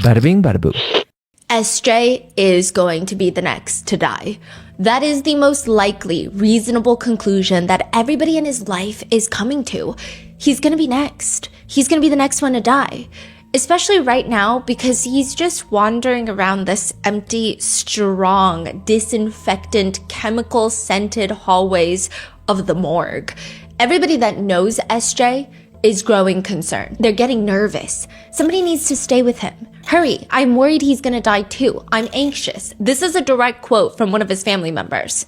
Bada bing, bada boo. SJ is going to be the next to die. That is the most likely, reasonable conclusion that everybody in his life is coming to. He's gonna be next. He's gonna be the next one to die. Especially right now because he's just wandering around this empty, strong, disinfectant, chemical-scented hallways of the morgue. Everybody that knows SJ is growing concerned. They're getting nervous. Somebody needs to stay with him. Hurry, I'm worried he's gonna die too. I'm anxious. This is a direct quote from one of his family members.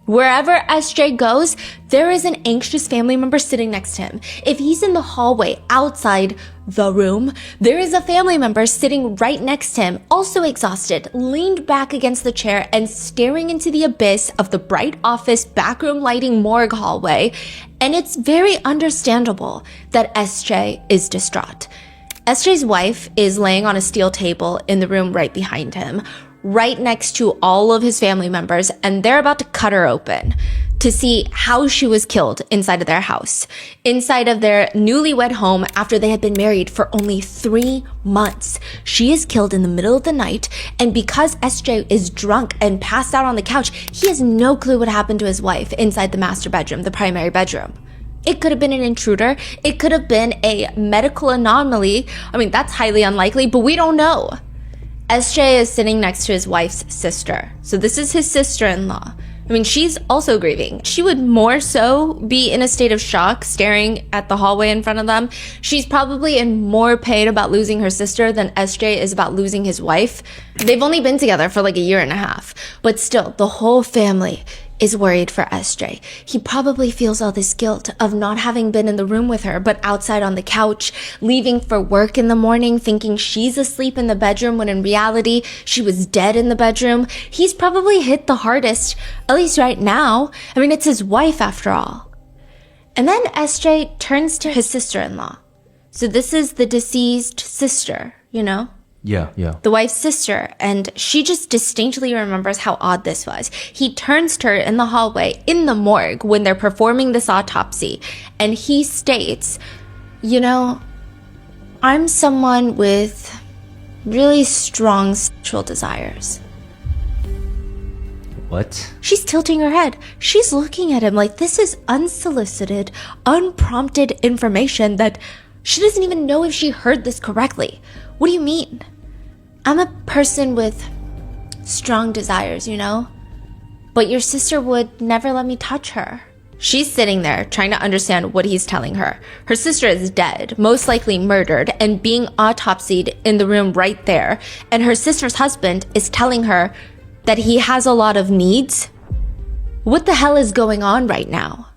Wherever SJ goes, there is an anxious family member sitting next to him. If he's in the hallway outside the room, there is a family member sitting right next to him, also exhausted, leaned back against the chair and staring into the abyss of the bright office backroom lighting morgue hallway. And it's very understandable that SJ is distraught. SJ's wife is laying on a steel table in the room right behind him, right next to all of his family members, and they're about to cut her open to see how she was killed inside of their house, inside of their newlywed home after they had been married for only 3 months. She is killed in the middle of the night, and because SJ is drunk and passed out on the couch, he has no clue what happened to his wife inside the master bedroom, the primary bedroom. It could have been an intruder. It could have been a medical anomaly. I mean, that's highly unlikely, but we don't know. SJ is sitting next to his wife's sister. So this is his sister-in-law. I mean, she's also grieving. She would more so be in a state of shock staring at the hallway in front of them. She's probably in more pain about losing her sister than SJ is about losing his wife. They've only been together for like a year and a half, but still, the whole family is worried for SJ. He probably feels all this guilt of not having been in the room with her, but outside on the couch, leaving for work in the morning, thinking she's asleep in the bedroom when in reality, she was dead in the bedroom. He's probably hit the hardest, at least right now. I mean, it's his wife after all. And then SJ turns to his sister-in-law. So this is the deceased sister, you know? Yeah. The wife's sister, and she just distinctly remembers how odd this was. He turns to her in the hallway in the morgue when they're performing this autopsy, and he states, you know, I'm someone with really strong sexual desires. What? She's tilting her head. She's looking at him like this is unsolicited, unprompted information that she doesn't even know if she heard this correctly. What do you mean? I'm a person with strong desires, you know? But your sister would never let me touch her. She's sitting there trying to understand what he's telling her. Her sister is dead, most likely murdered, and being autopsied in the room right there. And her sister's husband is telling her that he has a lot of needs. What the hell is going on right now?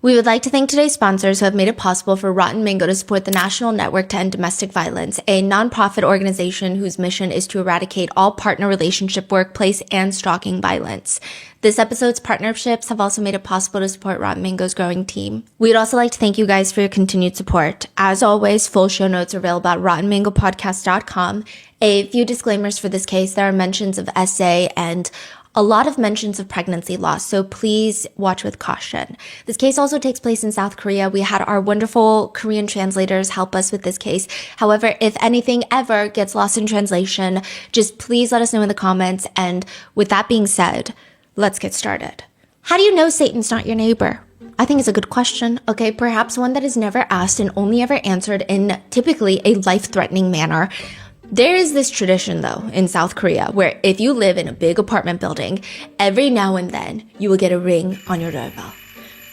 We would like to thank today's sponsors who have made it possible for Rotten Mango to support the National Network to End Domestic Violence, a nonprofit organization whose mission is to eradicate all partner relationship, workplace, and stalking violence. This episode's partnerships have also made it possible to support Rotten Mango's growing team. We'd also like to thank you guys for your continued support. As always, full show notes are available at rottenmangopodcast.com. A few disclaimers for this case. There are mentions of SA and a lot of mentions of pregnancy loss, so please watch with caution. This case also takes place in South Korea. We had our wonderful Korean translators help us with this case. However, if anything ever gets lost in translation, just please let us know in the comments. And with that being said, let's get started. How do you know Satan's not your neighbor? I think it's a good question. Okay, perhaps one that is never asked and only ever answered in typically a life-threatening manner. There is this tradition, though, in South Korea, where if you live in a big apartment building, every now and then you will get a ring on your doorbell.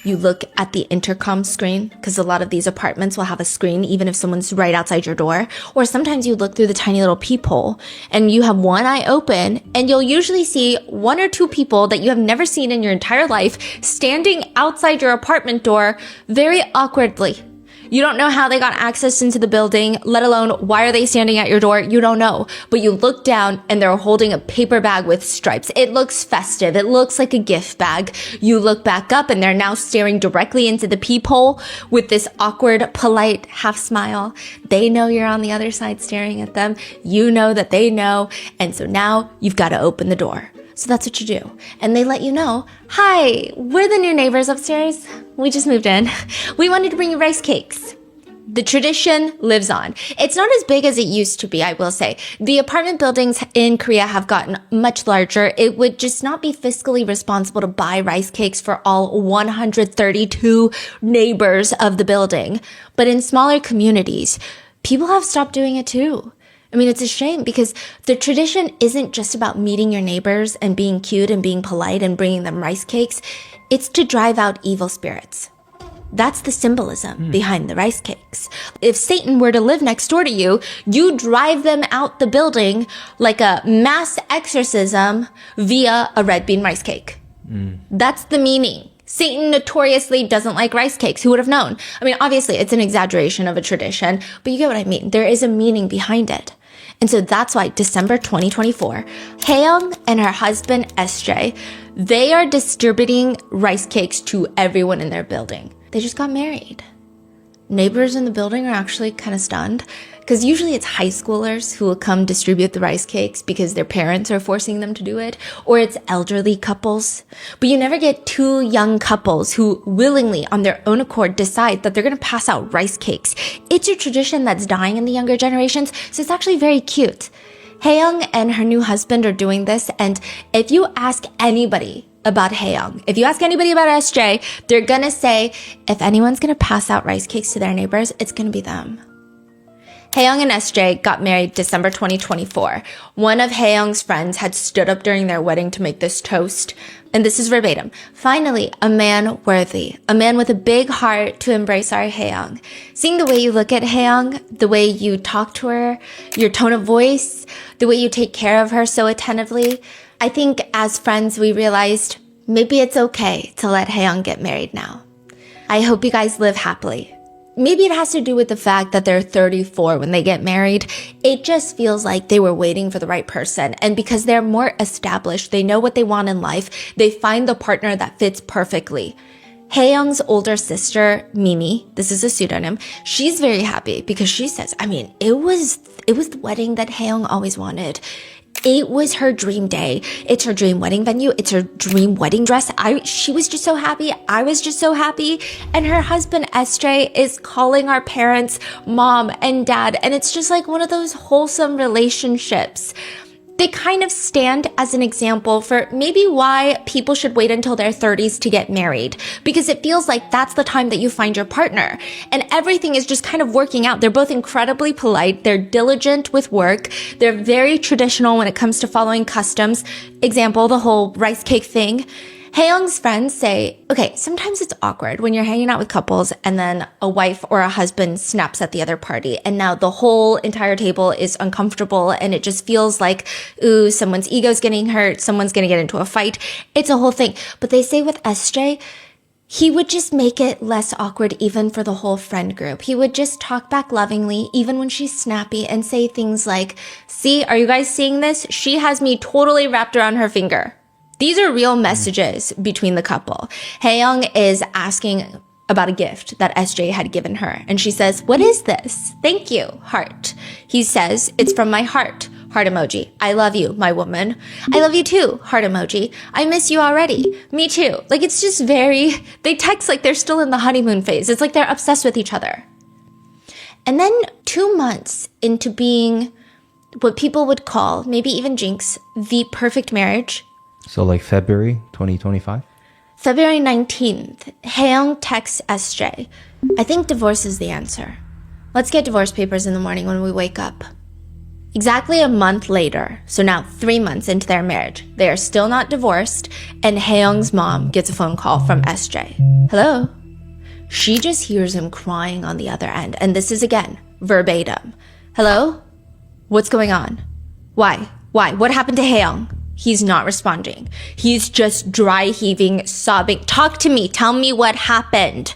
You look at the intercom screen, because a lot of these apartments will have a screen even if someone's right outside your door. Or sometimes you look through the tiny little peephole and you have one eye open, and you'll usually see 1 or 2 people that you have never seen in your entire life standing outside your apartment door very awkwardly. You don't know how they got access into the building, let alone why are they standing at your door? You don't know. But you look down and they're holding a paper bag with stripes. It looks festive. It looks like a gift bag. You look back up and they're now staring directly into the peephole with this awkward, polite half smile. They know you're on the other side staring at them. You know that they know. And so now you've got to open the door. So that's what you do. And they let you know, hi, we're the new neighbors upstairs. We just moved in. We wanted to bring you rice cakes. The tradition lives on. It's not as big as it used to be, I will say. The apartment buildings in Korea have gotten much larger. It would just not be fiscally responsible to buy rice cakes for all 132 neighbors of the building. But in smaller communities, people have stopped doing it too. I mean, it's a shame because the tradition isn't just about meeting your neighbors and being cute and being polite and bringing them rice cakes. It's to drive out evil spirits. That's the symbolism behind the rice cakes. If Satan were to live next door to you, you drive them out the building like a mass exorcism via a red bean rice cake. That's the meaning. Satan notoriously doesn't like rice cakes. Who would have known? I mean, obviously, it's an exaggeration of a tradition, but you get what I mean. There is a meaning behind it. And so that's why December 2024, Haeyoung and her husband SJ, they are distributing rice cakes to everyone in their building. They just got married. Neighbors in the building are actually kind of stunned because usually it's high schoolers who will come distribute the rice cakes because their parents are forcing them to do it, or it's elderly couples. But you never get two young couples who willingly, on their own accord, decide that they're going to pass out rice cakes. It's a tradition that's dying in the younger generations, so it's actually very cute. Haeyoung and her new husband are doing this, and if you ask anybody about Haeyoung, if you ask anybody about SJ, they're gonna say, if anyone's gonna pass out rice cakes to their neighbors, it's gonna be them. Haeyoung and SJ got married December 2024. One of Haeyoung's friends had stood up during their wedding to make this toast. And this is verbatim. Finally, a man worthy. A man with a big heart to embrace our Haeyoung. Seeing the way you look at Haeyoung, the way you talk to her, your tone of voice, the way you take care of her so attentively, I think as friends we realized maybe it's okay to let Haeyoung get married now. I hope you guys live happily. Maybe it has to do with the fact that they're 34 when they get married. It just feels like they were waiting for the right person. And because they're more established, they know what they want in life, they find the partner that fits perfectly. Haeyoung's older sister, Mimi, this is a pseudonym, she's very happy because she says, I mean, it was the wedding that Haeyoung always wanted. It was her dream day. It's her dream wedding venue. It's her dream wedding dress. She was just so happy. I was just so happy. And her husband, SJ, is calling our parents mom and dad. And it's just like one of those wholesome relationships. They kind of stand as an example for maybe why people should wait until their 30s to get married, because it feels like that's the time that you find your partner and everything is just kind of working out. They're both incredibly polite. They're diligent with work. They're very traditional when it comes to following customs. Example, the whole rice cake thing. Haeyoung's friends say, okay, sometimes it's awkward when you're hanging out with couples and then a wife or a husband snaps at the other party and now the whole entire table is uncomfortable and it just feels like, ooh, someone's ego's getting hurt, someone's gonna get into a fight. It's a whole thing. But they say with SJ, he would just make it less awkward even for the whole friend group. He would just talk back lovingly even when she's snappy and say things like, see, are you guys seeing this? She has me totally wrapped around her finger. These are real messages between the couple. Haeyoung is asking about a gift that SJ had given her. And she says, what is this? Thank you, heart. He says, it's from my heart. Heart emoji. I love you, my woman. I love you too, heart emoji. I miss you already. Me too. Like, it's just they text like they're still in the honeymoon phase. It's like they're obsessed with each other. And then 2 months into being what people would call, maybe even jinx, the perfect marriage. So like February 2025? February 19th, Haeyoung texts SJ, I think divorce is the answer. Let's get divorce papers in the morning when we wake up. Exactly a month later, so now 3 months into their marriage, they are still not divorced, and Haeyoung's mom gets a phone call from SJ. Hello? She just hears him crying on the other end, and this is again, verbatim. Hello? What's going on? Why? What happened to Haeyoung? He's not responding. He's just dry heaving, sobbing. Talk to me. Tell me what happened.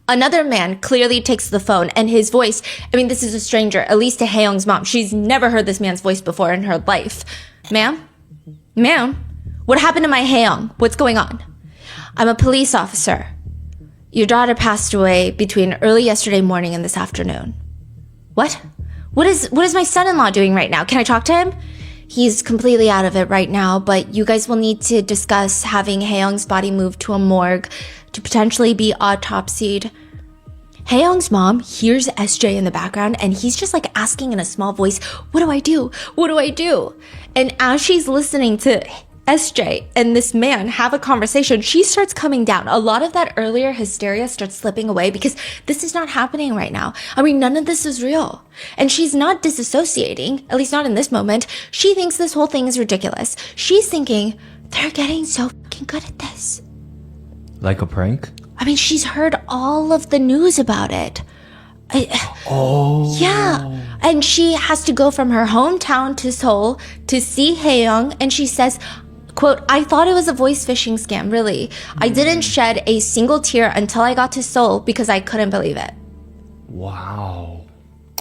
Another man clearly takes the phone, and his voice, I mean, this is a stranger, at least to Hae-young's mom. She's never heard this man's voice before in her life. Ma'am? Ma'am? What happened to my Hae-young? What's going on? I'm a police officer. Your daughter passed away between early yesterday morning and this afternoon. What? What is my son-in-law doing right now? Can I talk to him? He's completely out of it right now, but you guys will need to discuss having Hae-young's body moved to a morgue to potentially be autopsied. Hae-young's mom hears SJ in the background, and he's just like asking in a small voice, what do I do? What do I do? And as she's listening to SJ and this man have a conversation, she starts coming down. A lot of that earlier hysteria starts slipping away because this is not happening right now. I mean, none of this is real. And she's not disassociating, at least not in this moment. She thinks this whole thing is ridiculous. She's thinking, they're getting so fucking good at this. Like a prank? I mean, she's heard all of the news about it. Yeah. And she has to go from her hometown to Seoul to see Hae-young, and she says, quote, I thought it was a voice phishing scam, really. I didn't shed a single tear until I got to Seoul because I couldn't believe it. Wow.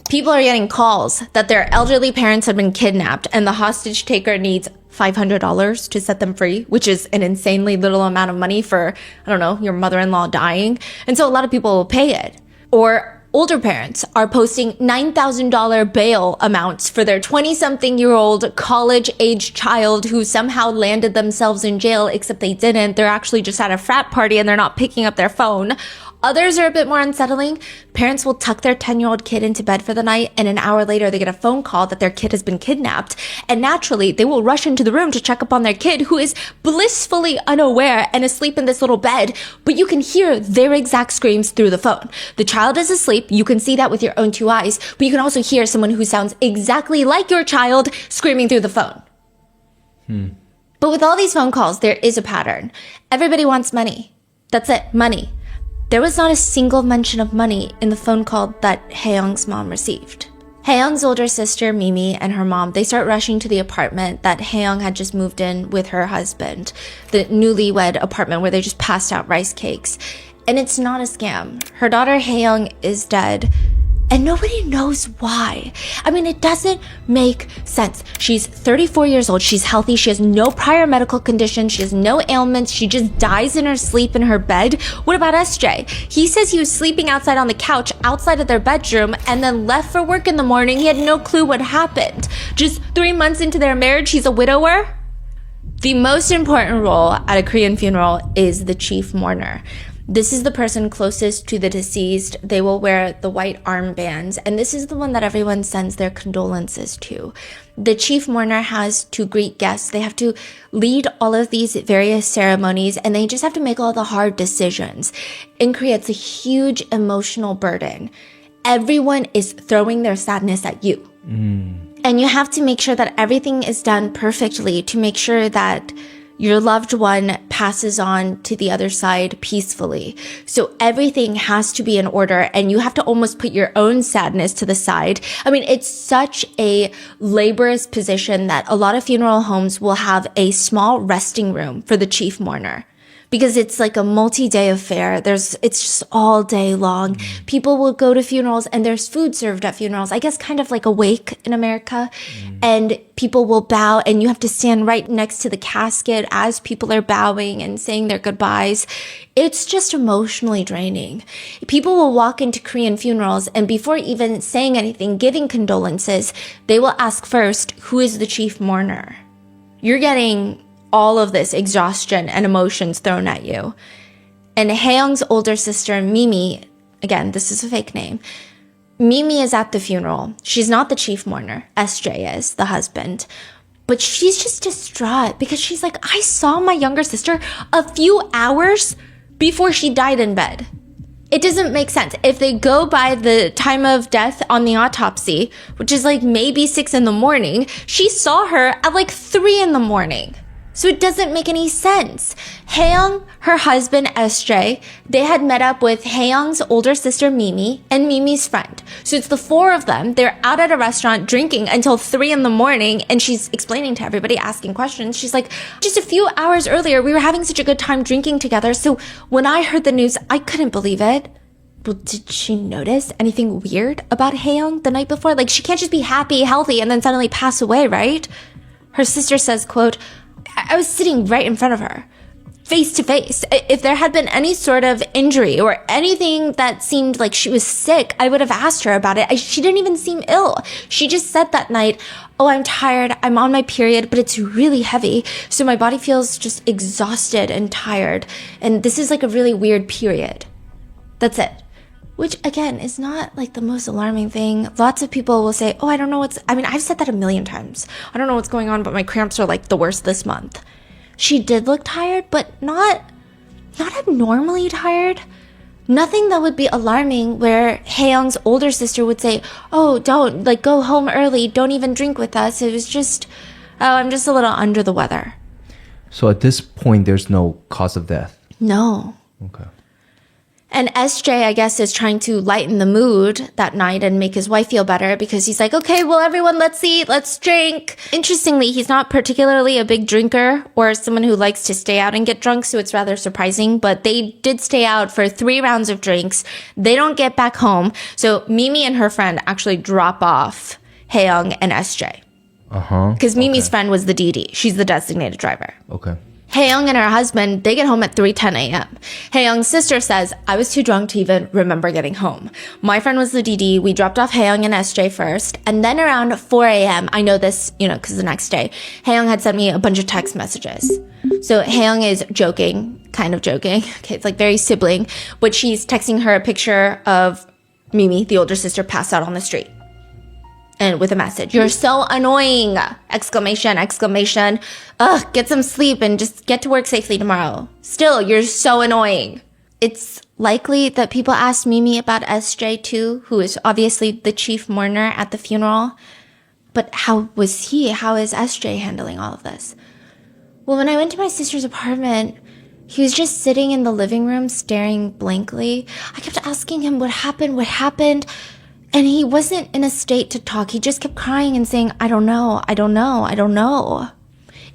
People are getting calls that their elderly parents have been kidnapped and the hostage taker needs $500 to set them free, which is an insanely little amount of money for, I don't know, your mother-in-law dying. And so a lot of people will pay it. Or older parents are posting $9,000 bail amounts for their 20-something-year-old college-age child who somehow landed themselves in jail, except they didn't. They're actually just at a frat party and they're not picking up their phone. Others are a bit more unsettling. Parents will tuck their 10-year-old kid into bed for the night, and an hour later they get a phone call that their kid has been kidnapped. And naturally, they will rush into the room to check up on their kid who is blissfully unaware and asleep in this little bed, but you can hear their exact screams through the phone. The child is asleep. You can see that with your own two eyes, but you can also hear someone who sounds exactly like your child screaming through the phone. But with all these phone calls, there is a pattern. Everybody wants money. That's it, money. There was not a single mention of money in the phone call that Hae-young's mom received. Hae-young's older sister, Mimi, and her mom, they start rushing to the apartment that Hae-young had just moved in with her husband, the newlywed apartment where they just passed out rice cakes. And it's not a scam. Her daughter, Hae-young, is dead. And nobody knows why. I mean, it doesn't make sense. She's 34 years old. She's healthy. She has no prior medical conditions. She has no ailments. She just dies in her sleep in her bed. What about SJ? He says he was sleeping outside on the couch outside of their bedroom and then left for work in the morning. He had no clue what happened. Just 3 months into their marriage, he's a widower. The most important role at a Korean funeral is the chief mourner. This is the person closest to the deceased. They will wear the white armbands, and this is the one that everyone sends their condolences to. The chief mourner has to greet guests. They have to lead all of these various ceremonies, and they just have to make all the hard decisions. In Korea, it's a huge emotional burden. Everyone is throwing their sadness at you. And you have to make sure that everything is done perfectly to make sure that your loved one passes on to the other side peacefully. So everything has to be in order, and you have to almost put your own sadness to the side. I mean, it's such a laborious position that a lot of funeral homes will have a small resting room for the chief mourner. Because it's like a multi-day affair. It's just all day long. People will go to funerals and there's food served at funerals. I guess kind of like a wake in America. And people will bow and you have to stand right next to the casket as people are bowing and saying their goodbyes. It's just emotionally draining. People will walk into Korean funerals and before even saying anything, giving condolences, they will ask first, who is the chief mourner? You're getting all of this exhaustion and emotions thrown at you. And Hae-young's older sister, Mimi, again, this is a fake name, Mimi is at the funeral. She's not the chief mourner. SJ is, the husband. But she's just distraught because she's like, I saw my younger sister a few hours before she died in bed. It doesn't make sense. If they go by the time of death on the autopsy, which is like maybe 6 a.m, she saw her at like 3 a.m. So it doesn't make any sense. Hae-young, her husband SJ, they had met up with Hae-young's older sister Mimi and Mimi's friend. So it's the 4 of them. They're out at a restaurant drinking until 3 a.m. and she's explaining to everybody, asking questions. She's like, just a few hours earlier, we were having such a good time drinking together. So when I heard the news, I couldn't believe it. Well, did she notice anything weird about Haeyoung the night before? Like, she can't just be happy, healthy, and then suddenly pass away, right? Her sister says, quote, I was sitting right in front of her, face to face. If there had been any sort of injury or anything that seemed like she was sick, I would have asked her about it. She didn't even seem ill. She just said that night, oh, I'm tired. I'm on my period, but it's really heavy. So my body feels just exhausted and tired. And this is like a really weird period. That's it. Which, again, is not like the most alarming thing. Lots of people will say, oh, I don't know I've said that a million times. I don't know what's going on, but my cramps are like the worst this month. She did look tired, but not abnormally tired. Nothing that would be alarming where Haeyoung's older sister would say, oh, don't, like, go home early. Don't even drink with us. It was just, oh, I'm just a little under the weather. So at this point, there's no cause of death? No. Okay. And SJ, I guess, is trying to lighten the mood that night and make his wife feel better because he's like, okay, well, everyone, let's eat, let's drink. Interestingly, he's not particularly a big drinker or someone who likes to stay out and get drunk, so it's rather surprising. But they did stay out for 3 rounds of drinks. They don't get back home. So Mimi and her friend actually drop off Haeyoung and SJ. Because Mimi's friend was the DD. She's the designated driver. Okay. Haeyoung and her husband, they get home at 3:10 a.m. Haeyoung's sister says, I was too drunk to even remember getting home. My friend was the DD. We dropped off Haeyoung and SJ first. And then around 4 a.m., I know this, because the next day, Haeyoung had sent me a bunch of text messages. So Haeyoung is joking, kind of joking. Okay, it's like very sibling. But she's texting her a picture of Mimi, the older sister, passed out on the street. And with a message, you're so annoying! Exclamation, exclamation. Ugh, get some sleep and just get to work safely tomorrow. Still, you're so annoying. It's likely that people asked Mimi about SJ too, who is obviously the chief mourner at the funeral. But how was he? How is SJ handling all of this? Well, when I went to my sister's apartment, he was just sitting in the living room staring blankly. I kept asking him what happened. And he wasn't in a state to talk. He just kept crying and saying, I don't know.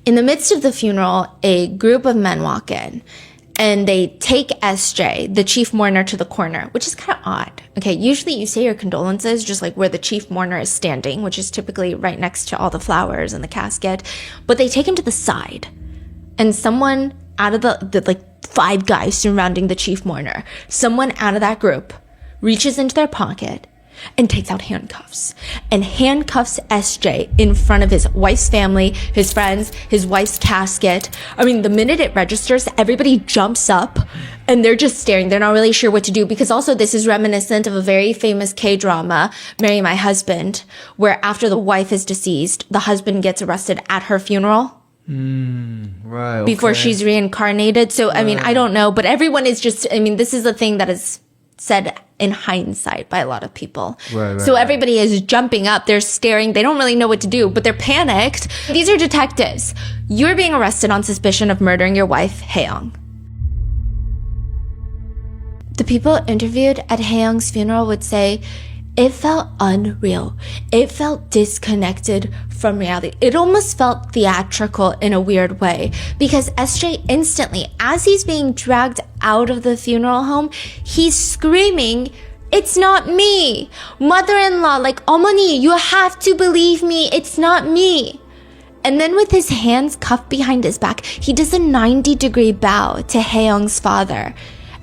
In the midst of the funeral, a group of men walk in and they take SJ, the chief mourner, to the corner, which is kind of odd. Okay, usually you say your condolences just like where the chief mourner is standing, which is typically right next to all the flowers and the casket. But they take him to the side. And someone out of the like 5 guys surrounding the chief mourner, someone out of that group reaches into their pocket and takes out handcuffs and handcuffs SJ in front of his wife's family, his friends, his wife's casket. I mean, the minute it registers, everybody jumps up and they're just staring. They're not really sure what to do because also this is reminiscent of a very famous K-drama, Marry My Husband, where after the wife is deceased, the husband gets arrested at her funeral. Right. Okay. Before she's reincarnated. So, I mean, I don't know, but everyone is just, I mean, this is a thing that is said in hindsight by a lot of people. So everybody is jumping up. They're staring. They don't really know what to do, but they're panicked. These are detectives. You're being arrested on suspicion of murdering your wife, Haeyoung. The people interviewed at Haeyoung's funeral would say, it felt unreal. It felt disconnected from reality. It almost felt theatrical in a weird way because SJ instantly, as he's being dragged out of the funeral home, he's screaming, it's not me. Mother-in-law, like, 어머니, you have to believe me. It's not me. And then with his hands cuffed behind his back, he does a 90-degree bow to Haeyoung's father.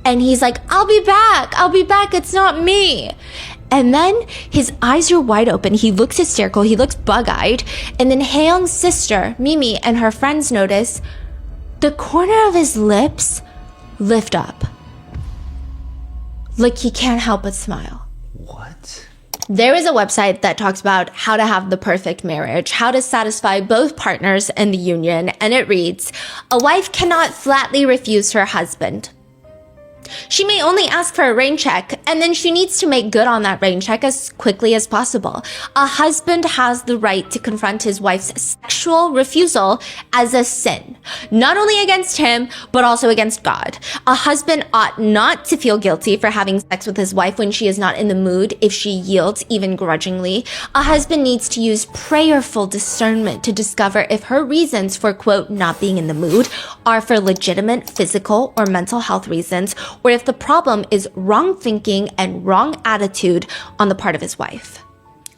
And he's like, I'll be back. It's not me. And then his eyes are wide open. He looks hysterical. He looks bug-eyed. And then Haeyoung's sister, Mimi, and her friends notice the corner of his lips lift up. Like he can't help but smile. What? There is a website that talks about how to have the perfect marriage, how to satisfy both partners in the union. And it reads, a wife cannot flatly refuse her husband. She may only ask for a rain check, and then she needs to make good on that rain check as quickly as possible. A husband has the right to confront his wife's sexual refusal as a sin, not only against him, but also against God. A husband ought not to feel guilty for having sex with his wife when she is not in the mood if she yields, even grudgingly. A husband needs to use prayerful discernment to discover if her reasons for, quote, not being in the mood are for legitimate physical or mental health reasons, or if the problem is wrong thinking and wrong attitude on the part of his wife.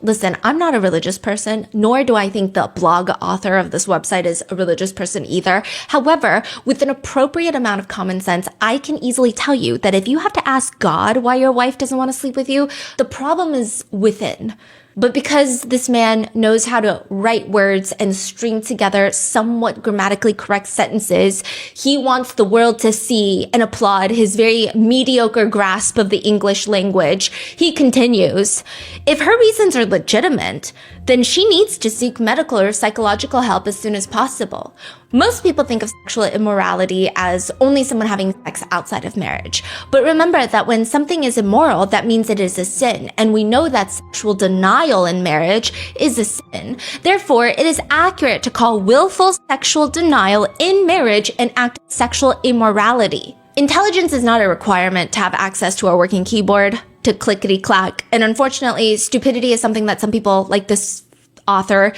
Listen, I'm not a religious person, nor do I think the blog author of this website is a religious person either. However, with an appropriate amount of common sense, I can easily tell you that if you have to ask God why your wife doesn't want to sleep with you, the problem is within. But because this man knows how to write words and string together somewhat grammatically correct sentences, he wants the world to see and applaud his very mediocre grasp of the English language. He continues, if her reasons are legitimate, then she needs to seek medical or psychological help as soon as possible. Most people think of sexual immorality as only someone having sex outside of marriage. But remember that when something is immoral, that means it is a sin. And we know that sexual denial in marriage is a sin. Therefore, it is accurate to call willful sexual denial in marriage an act of sexual immorality. Intelligence is not a requirement to have access to a working keyboard, to clickety-clack. And unfortunately, stupidity is something that some people, like this author,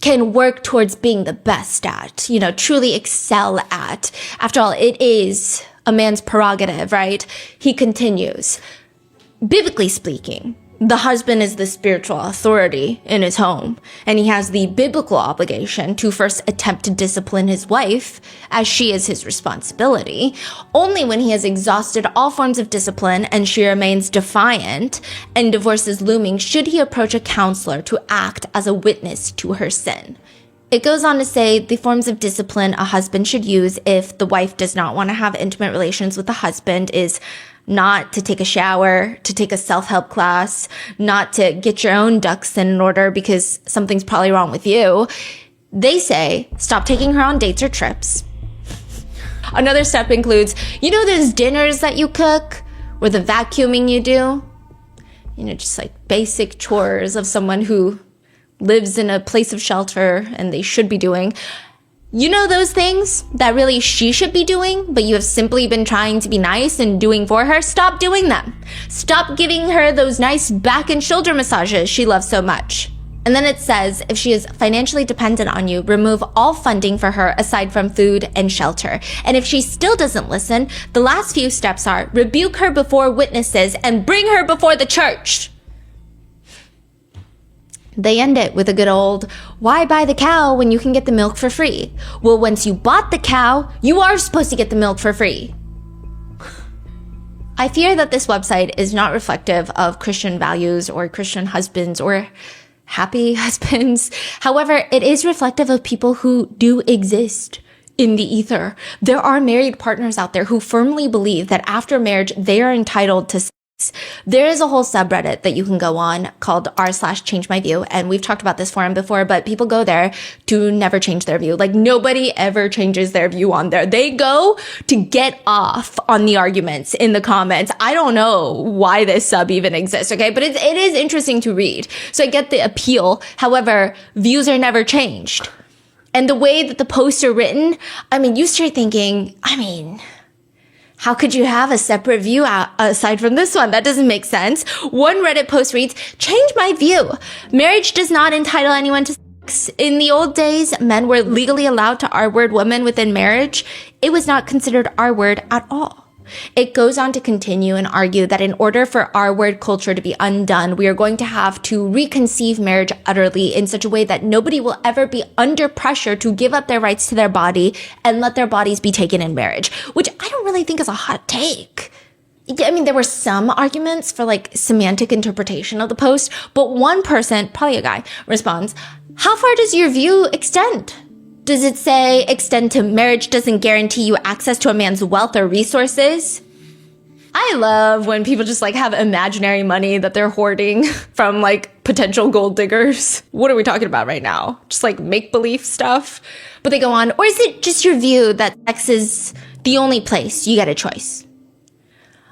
can work towards being the best at, truly excel at. After all, it is a man's prerogative, right? He continues, biblically speaking, the husband is the spiritual authority in his home, and he has the biblical obligation to first attempt to discipline his wife, as she is his responsibility. Only when he has exhausted all forms of discipline and she remains defiant and divorce is looming should he approach a counselor to act as a witness to her sin. It goes on to say the forms of discipline a husband should use if the wife does not want to have intimate relations with the husband is not to take a shower, to take a self-help class, not to get your own ducks in order because something's probably wrong with you. They say, stop taking her on dates or trips. Another step includes, those dinners that you cook or the vacuuming you do? Just like basic chores of someone who lives in a place of shelter and they should be doing. Those things that really she should be doing, but you have simply been trying to be nice and doing for her? Stop doing them. Stop giving her those nice back and shoulder massages she loves so much. And then it says, if she is financially dependent on you, remove all funding for her aside from food and shelter. And if she still doesn't listen, the last few steps are rebuke her before witnesses and bring her before the church. They end it with a good old, why buy the cow when you can get the milk for free? Well, once you bought the cow, you are supposed to get the milk for free. I fear that this website is not reflective of Christian values or Christian husbands or happy husbands. However, it is reflective of people who do exist in the ether. There are married partners out there who firmly believe that after marriage, they are entitled to sex. There is a whole subreddit that you can go on called r/changemyview, and we've talked about this forum before, but people go there to never change their view. Like, nobody ever changes their view on there. They go to get off on the arguments in the comments. I don't know why this sub even exists, okay? But it is interesting to read. So I get the appeal. However, views are never changed. And the way that the posts are written, you start thinking, how could you have a separate view aside from this one? That doesn't make sense. One Reddit post reads, change my view. Marriage does not entitle anyone to sex. In the old days, men were legally allowed to R-word women within marriage. It was not considered R-word at all. It goes on to continue and argue that in order for R-word culture to be undone, we are going to have to reconceive marriage utterly in such a way that nobody will ever be under pressure to give up their rights to their body and let their bodies be taken in marriage, which I don't really think is a hot take. There were some arguments for semantic interpretation of the post, but one person, probably a guy, responds, how far does your view extend? Does it say extend to marriage doesn't guarantee you access to a man's wealth or resources? I love when people just have imaginary money that they're hoarding from potential gold diggers. What are we talking about right now? Just make-believe stuff? But they go on, or is it just your view that sex is the only place you get a choice?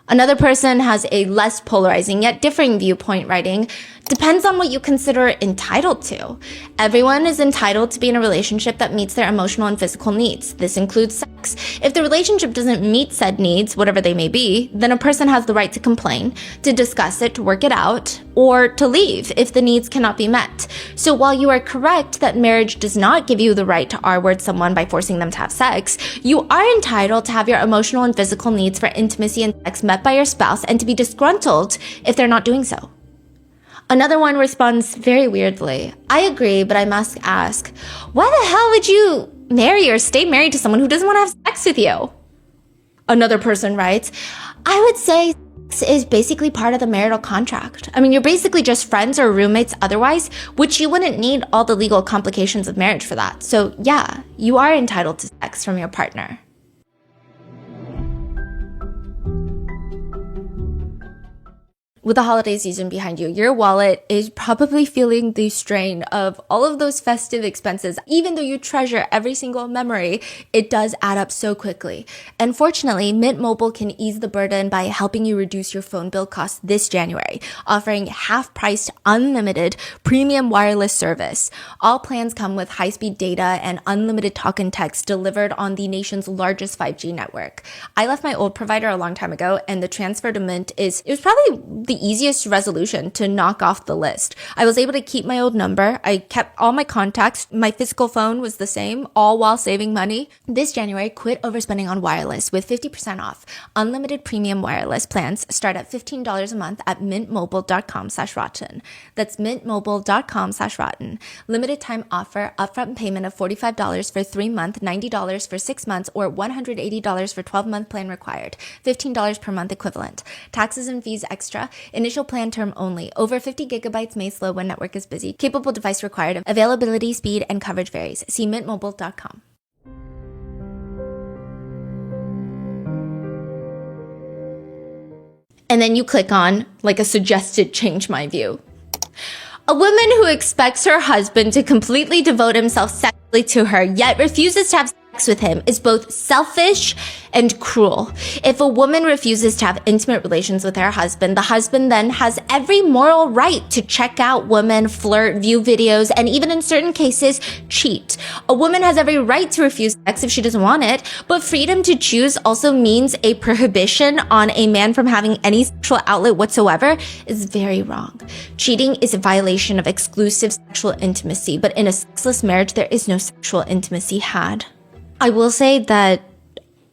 Another person has a less polarizing yet differing viewpoint, writing, depends on what you consider entitled to. Everyone is entitled to be in a relationship that meets their emotional and physical needs. This includes sex. If the relationship doesn't meet said needs, whatever they may be, then a person has the right to complain, to discuss it, to work it out, or to leave if the needs cannot be met. So while you are correct that marriage does not give you the right to R-word someone by forcing them to have sex, you are entitled to have your emotional and physical needs for intimacy and sex met by your spouse and to be disgruntled if they're not doing so. Another one responds very weirdly. I agree, but I must ask, why the hell would you marry or stay married to someone who doesn't want to have sex with you? Another person writes, I would say sex is basically part of the marital contract. I mean, you're basically just friends or roommates otherwise, which you wouldn't need all the legal complications of marriage for that. So yeah, you are entitled to sex from your partner. With the holiday season behind you, your wallet is probably feeling the strain of all of those festive expenses. Even though you treasure every single memory, it does add up so quickly. And fortunately, Mint Mobile can ease the burden by helping you reduce your phone bill costs this January, offering half-priced, unlimited, premium wireless service. All plans come with high-speed data and unlimited talk and text delivered on the nation's largest 5G network. I left my old provider a long time ago, and the transfer to Mint it was probably the easiest resolution to knock off the list. I was able to keep my old number. I kept all my contacts. My physical phone was the same, all while saving money. This January, quit overspending on wireless with 50% off. Unlimited premium wireless plans start at $15 a month at mintmobile.com/rotten. That's mintmobile.com/rotten. Limited time offer, upfront payment of $45 for 3 months, $90 for 6 months, or $180 for 12-month plan required. $15 per month equivalent. Taxes and fees extra. Initial plan term only. Over 50 gigabytes may slow when network is busy. Capable device required. Availability, speed, and coverage varies. See mintmobile.com. And then you click on like a suggested change my view. A woman who expects her husband to completely devote himself sexually to her, yet refuses to have sex with him, is both selfish and cruel. If a woman refuses to have intimate relations with her husband, the husband then has every moral right to check out women, flirt, view videos, and even in certain cases, cheat. A woman has every right to refuse sex if she doesn't want it, but freedom to choose also means a prohibition on a man from having any sexual outlet whatsoever is very wrong. Cheating is a violation of exclusive sexual intimacy, but in a sexless marriage, there is no sexual intimacy had. I will say that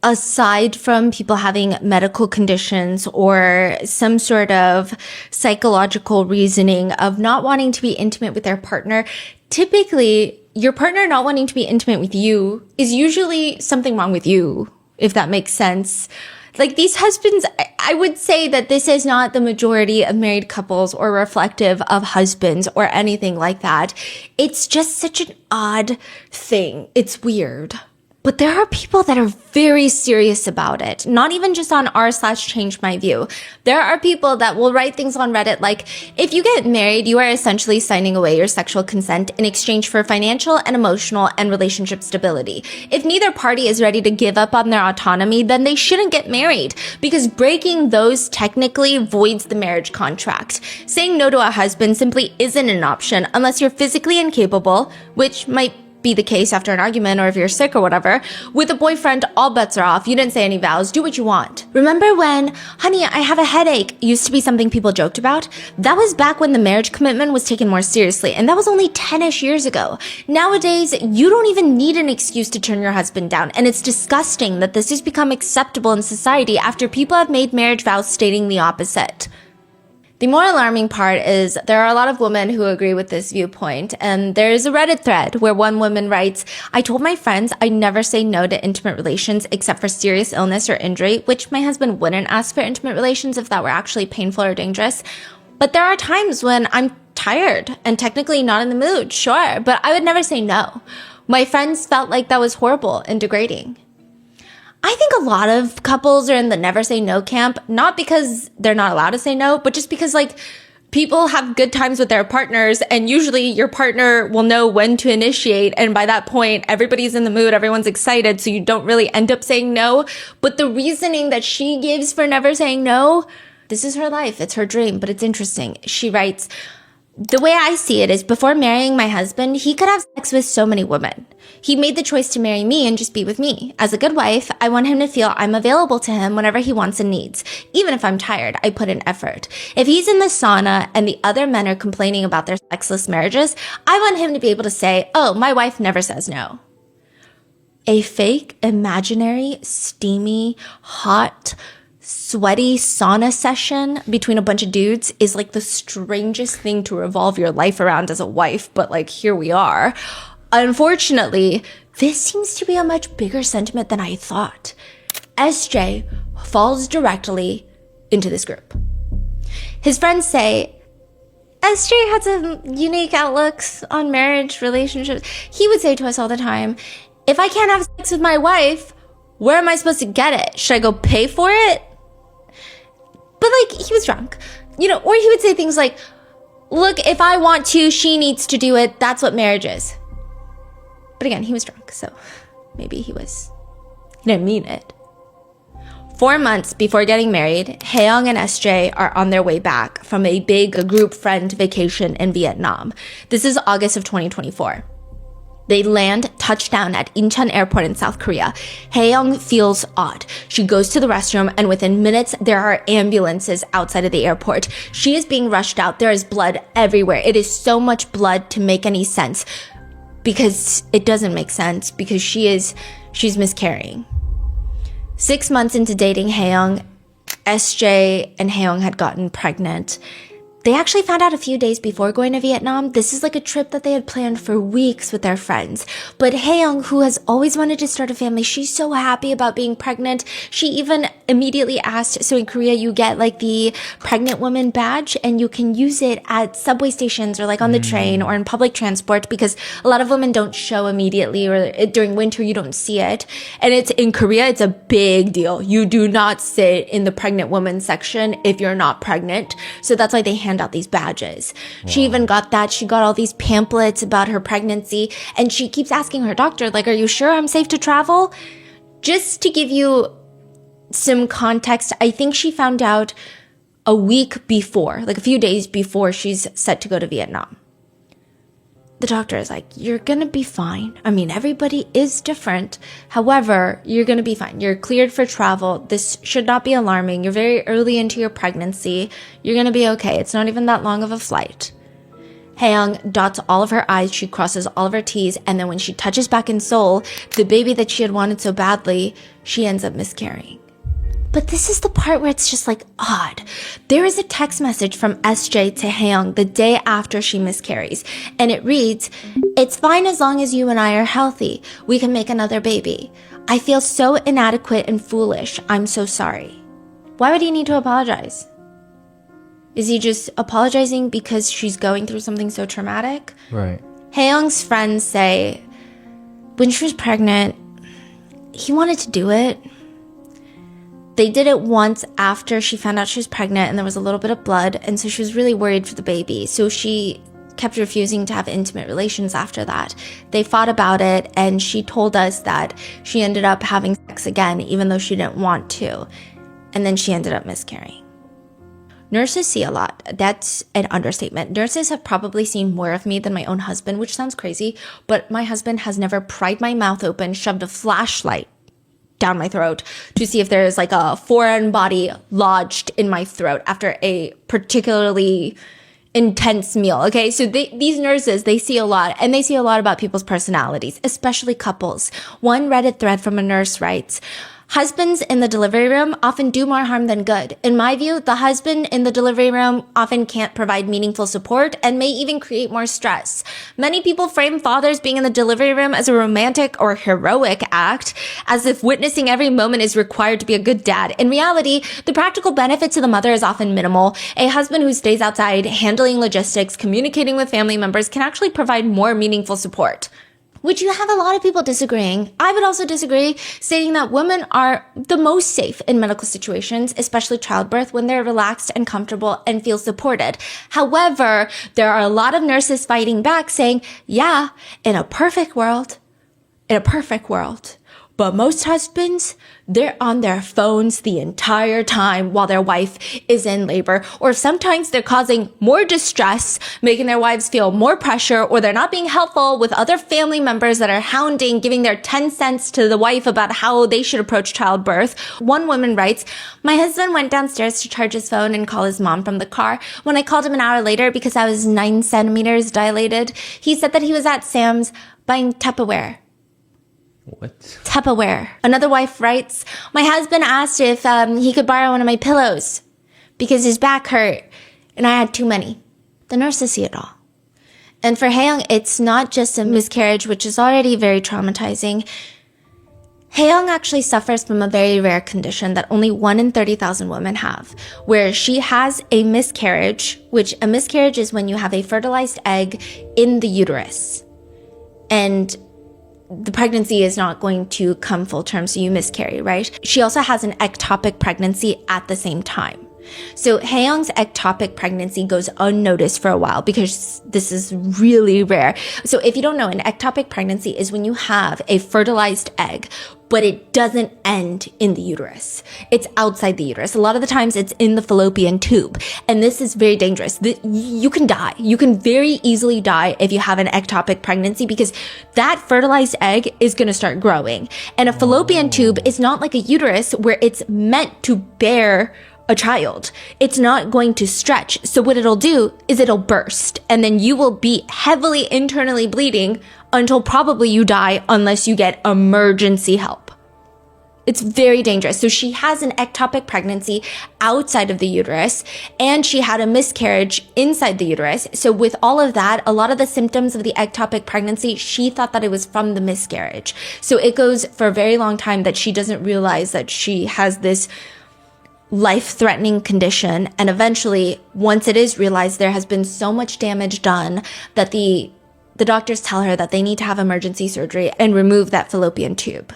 aside from people having medical conditions or some sort of psychological reasoning of not wanting to be intimate with their partner, typically your partner not wanting to be intimate with you is usually something wrong with you, if that makes sense. Like these husbands, I would say that this is not the majority of married couples or reflective of husbands or anything like that. It's just such an odd thing. It's weird. But there are people that are very serious about it, not even just on r/change my view. There are people that will write things on Reddit like, if you get married, you are essentially signing away your sexual consent in exchange for financial and emotional and relationship stability. If neither party is ready to give up on their autonomy, then they shouldn't get married because breaking those technically voids the marriage contract. Saying no to a husband simply isn't an option unless you're physically incapable, which might be the case after an argument or if you're sick or whatever. With a boyfriend, all bets are off. You didn't say any vows. Do what you want. Remember when, honey, I have a headache, used to be something people joked about? That was back when the marriage commitment was taken more seriously, and that was only 10-ish years ago. Nowadays, you don't even need an excuse to turn your husband down, and it's disgusting that this has become acceptable in society after people have made marriage vows stating the opposite. The more alarming part is there are a lot of women who agree with this viewpoint, and there's a Reddit thread where one woman writes, I told my friends I never say no to intimate relations except for serious illness or injury, which my husband wouldn't ask for intimate relations if that were actually painful or dangerous. But there are times when I'm tired and technically not in the mood, sure, but I would never say no. My friends felt like that was horrible and degrading. I think a lot of couples are in the never say no camp, not because they're not allowed to say no, but just because like people have good times with their partners and usually your partner will know when to initiate. And by that point, everybody's in the mood, everyone's excited. So you don't really end up saying no. But the reasoning that she gives for never saying no, this is her life. It's her dream, but it's interesting. She writes, The way I see it is before marrying my husband, he could have sex with so many women. He made the choice to marry me and just be with me. As a good wife, I want him to feel I'm available to him whenever he wants and needs. Even if I'm tired, I put in effort. If he's in the sauna and the other men are complaining about their sexless marriages, I want him to be able to say, oh, my wife never says no. A fake, imaginary, steamy, hot, sweaty sauna session between a bunch of dudes is like the strangest thing to revolve your life around as a wife, but like here we are. Unfortunately, this seems to be a much bigger sentiment than I thought. SJ falls directly into this group. His friends say, SJ has a unique outlooks on marriage, relationships. He would say to us all the time, if I can't have sex with my wife, where am I supposed to get it? Should I go pay for it? But like, he was drunk, or he would say things like, look, if I want to, she needs to do it. That's what marriage is. But again, he was drunk, so maybe he didn't mean it. 4 months before getting married, Haeyoung and SJ are on their way back from a big group friend vacation in Vietnam. This is August of 2024. They land touchdown at Incheon Airport in South Korea. Haeyoung feels odd. She goes to the restroom and within minutes, there are ambulances outside of the airport. She is being rushed out. There is blood everywhere. It is so much blood to make any sense because it doesn't make sense because she's miscarrying. 6 months into dating Haeyoung, SJ and Haeyoung had gotten pregnant. They actually found out a few days before going to Vietnam. This is like a trip that they had planned for weeks with their friends. But Haeyoung, who has always wanted to start a family, she's so happy about being pregnant. She even immediately asked, so in Korea, you get like the pregnant woman badge and you can use it at subway stations or like on the train or in public transport because a lot of women don't show immediately or during winter, you don't see it. And in Korea, it's a big deal. You do not sit in the pregnant woman section if you're not pregnant. So that's why they hand out these badges. Wow. She even got that. She got all these pamphlets about her pregnancy and she keeps asking her doctor, like, are you sure I'm safe to travel? Just to give you some context, I think she found out a week before, like a few days before she's set to go to Vietnam. The doctor is like, you're going to be fine. I mean, everybody is different. However, you're going to be fine. You're cleared for travel. This should not be alarming. You're very early into your pregnancy. You're going to be okay. It's not even that long of a flight. Haeyoung dots all of her I's. She crosses all of her T's. And then when she touches back in Seoul, the baby that she had wanted so badly, she ends up miscarrying. But this is the part where it's just like odd. There is a text message from SJ to Haeyoung the day after she miscarries. And it reads, it's fine as long as you and I are healthy. We can make another baby. I feel so inadequate and foolish. I'm so sorry. Why would he need to apologize? Is he just apologizing because she's going through something so traumatic? Right. Haeyoung's friends say, when she was pregnant, he wanted to do it. They did it once after she found out she was pregnant and there was a little bit of blood. And so she was really worried for the baby. So she kept refusing to have intimate relations after that. They fought about it and she told us that she ended up having sex again, even though she didn't want to. And then she ended up miscarrying. Nurses see a lot. That's an understatement. Nurses have probably seen more of me than my own husband, which sounds crazy, but my husband has never pried my mouth open, shoved a flashlight down my throat to see if there's like a foreign body lodged in my throat after a particularly intense meal. Okay. So these nurses, they see a lot and they see a lot about people's personalities, especially couples. One Reddit thread from a nurse writes, husbands in the delivery room often do more harm than good. In my view, the husband in the delivery room often can't provide meaningful support and may even create more stress. Many people frame fathers being in the delivery room as a romantic or heroic act, as if witnessing every moment is required to be a good dad. In reality, the practical benefit to the mother is often minimal. A husband who stays outside, handling logistics, communicating with family members can actually provide more meaningful support. Which you have a lot of people disagreeing. I would also disagree, stating that women are the most safe in medical situations, especially childbirth, when they're relaxed and comfortable and feel supported. However, there are a lot of nurses fighting back saying, yeah, in a perfect world, But most husbands, they're on their phones the entire time while their wife is in labor. Or sometimes they're causing more distress, making their wives feel more pressure, or they're not being helpful with other family members that are hounding, giving their 10 cents to the wife about how they should approach childbirth. One woman writes, "My husband went downstairs to charge his phone and call his mom from the car. When I called him an hour later because I was 9 centimeters dilated, he said that he was at Sam's buying Tupperware." What? Tupperware. Another wife writes, "My husband asked if he could borrow one of my pillows because his back hurt and I had too many." The nurses see it all. And for Haeyoung, it's not just a miscarriage, which is already very traumatizing. Haeyoung actually suffers from a very rare condition that only 1 in 30,000 women have, where she has a miscarriage, which a miscarriage is when you have a fertilized egg in the uterus. And the pregnancy is not going to come full term, so you miscarry, right? She also has an ectopic pregnancy at the same time. So Haeyoung's ectopic pregnancy goes unnoticed for a while because this is really rare. So if you don't know, an ectopic pregnancy is when you have a fertilized egg, but it doesn't end in the uterus. It's outside the uterus. A lot of the times it's in the fallopian tube. And this is very dangerous. You can die. You can very easily die if you have an ectopic pregnancy because that fertilized egg is going to start growing. And a fallopian tube is not like a uterus where it's meant to bear a child. It's not going to stretch. So what it'll do is it'll burst and then you will be heavily internally bleeding until probably you die unless you get emergency help. It's very dangerous. So she has an ectopic pregnancy outside of the uterus and she had a miscarriage inside the uterus. So with all of that, a lot of the symptoms of the ectopic pregnancy, she thought that it was from the miscarriage. So it goes for a very long time that she doesn't realize that she has this life-threatening condition, and eventually, once it is realized, there has been so much damage done that the doctors tell her that they need to have emergency surgery and remove that fallopian tube.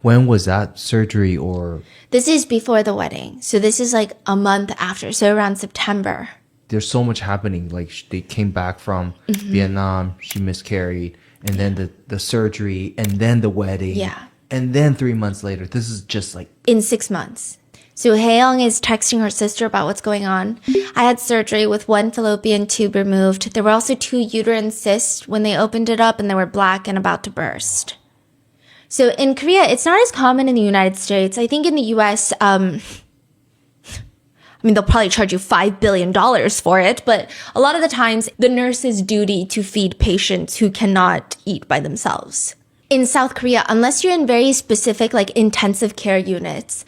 When was that surgery or? This is before the wedding, so this is like a month after, so around September. There's so much happening. Like they came back from Vietnam, she miscarried, and then the surgery, and then the wedding. Yeah. And then 3 months later, this is just like... In 6 months. So Haeyoung is texting her sister about what's going on. "I had surgery with 1 fallopian tube removed. There were also 2 uterine cysts when they opened it up and they were black and about to burst." So in Korea, it's not as common in the United States. I think in the US, they'll probably charge you $5 billion for it, but a lot of the times the nurse's duty to feed patients who cannot eat by themselves. In South Korea, unless you're in very specific, like intensive care units,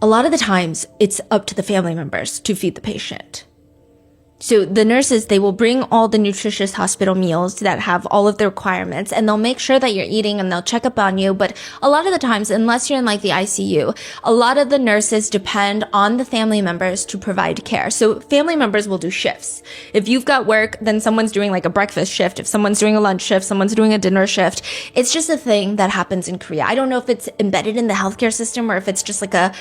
a lot of the times it's up to the family members to feed the patient. So the nurses, they will bring all the nutritious hospital meals that have all of the requirements and they'll make sure that you're eating and they'll check up on you. But a lot of the times, unless you're in like the ICU, a lot of the nurses depend on the family members to provide care. So family members will do shifts. If you've got work, then someone's doing like a breakfast shift. If someone's doing a lunch shift, someone's doing a dinner shift. It's just a thing that happens in Korea. I don't know if it's embedded in the healthcare system or if it's just like a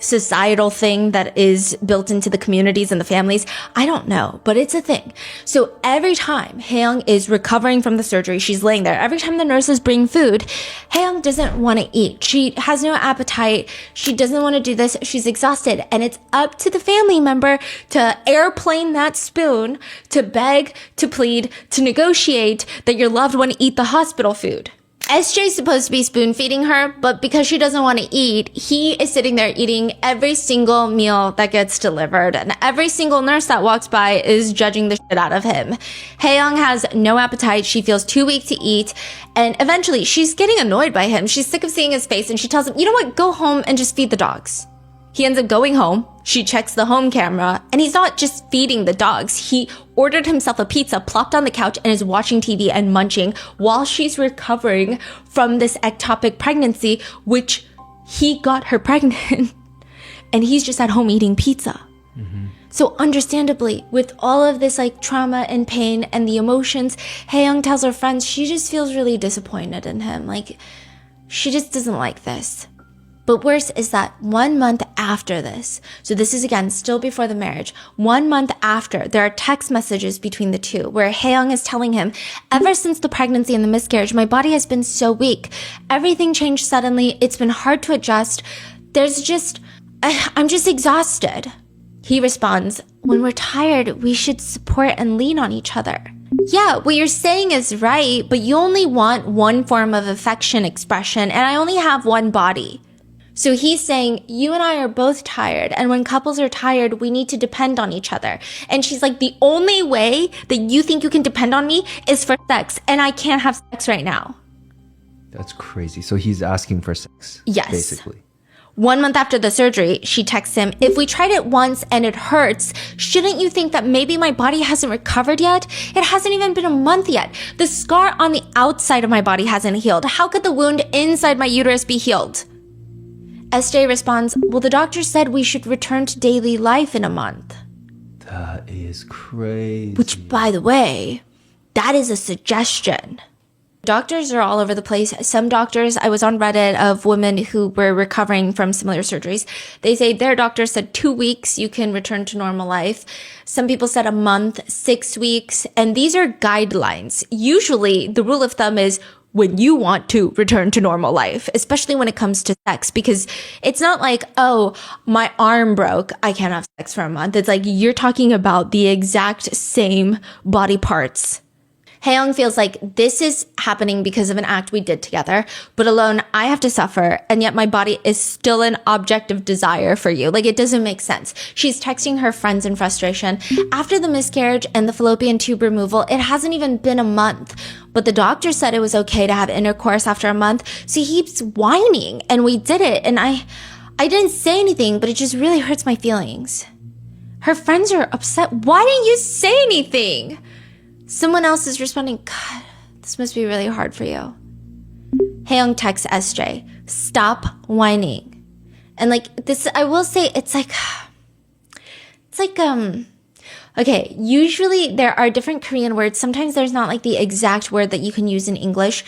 societal thing that is built into the communities and the families. I don't know, but it's a thing. So every time Haeyoung is recovering from the surgery, she's laying there. Every time the nurses bring food, Haeyoung doesn't want to eat. She has no appetite. She doesn't want to do this. She's exhausted. And it's up to the family member to airplane that spoon, to beg, to plead, to negotiate that your loved one eat the hospital food. SJ's supposed to be spoon feeding her, but because she doesn't want to eat, he is sitting there eating every single meal that gets delivered, and every single nurse that walks by is judging the shit out of him. Haeyoung has no appetite. She feels too weak to eat, and eventually she's getting annoyed by him. She's sick of seeing his face, and she tells him, "You know what? Go home and just feed the dogs." He ends up going home. She checks the home camera, and he's not just feeding the dogs. He ordered himself a pizza, plopped on the couch, and is watching TV and munching while she's recovering from this ectopic pregnancy, which he got her pregnant. And he's just at home eating pizza. Mm-hmm. So understandably, with all of this like trauma and pain and the emotions, Haeyoung tells her friends she just feels really disappointed in him. Like, she just doesn't like this. But worse is that 1 month after this, so this is again still before the marriage, 1 month after, there are text messages between the two where Hae-young is telling him, ever since the pregnancy and the miscarriage, my body has been so weak. Everything changed suddenly. It's been hard to adjust. I'm just exhausted. He responds, when we're tired, we should support and lean on each other. Yeah, what you're saying is right, but you only want one form of affection expression, and I only have one body. So he's saying, you and I are both tired, and when couples are tired, we need to depend on each other. And she's like, the only way that you think you can depend on me is for sex, and I can't have sex right now. That's crazy. So he's asking for sex. Yes. Basically. 1 month after the surgery, she texts him, if we tried it once and it hurts, shouldn't you think that maybe my body hasn't recovered yet? It hasn't even been a month yet. The scar on the outside of my body hasn't healed. How could the wound inside my uterus be healed? SJ responds, well, the doctor said we should return to daily life in a month. That is crazy. Which, by the way, that is a suggestion. Doctors are all over the place. Some doctors, I was on Reddit of women who were recovering from similar surgeries. They say their doctor said 2 weeks you can return to normal life. Some people said a month, 6 weeks. And these are guidelines. Usually the rule of thumb is when you want to return to normal life, especially when it comes to sex, because it's not like, oh, my arm broke, I can't have sex for a month. It's like you're talking about the exact same body parts. Hae-young feels like this is happening because of an act we did together, but alone I have to suffer, and yet my body is still an object of desire for you. Like, it doesn't make sense. She's texting her friends in frustration. After the miscarriage and the fallopian tube removal, it hasn't even been a month, but the doctor said it was okay to have intercourse after a month, so he keeps whining, and we did it, and I didn't say anything, but it just really hurts my feelings. Her friends are upset. Why didn't you say anything? Someone else is responding, God, this must be really hard for you. Hae-young texts SJ, stop whining. And like this, I will say, okay, usually there are different Korean words. Sometimes there's not like the exact word that you can use in English.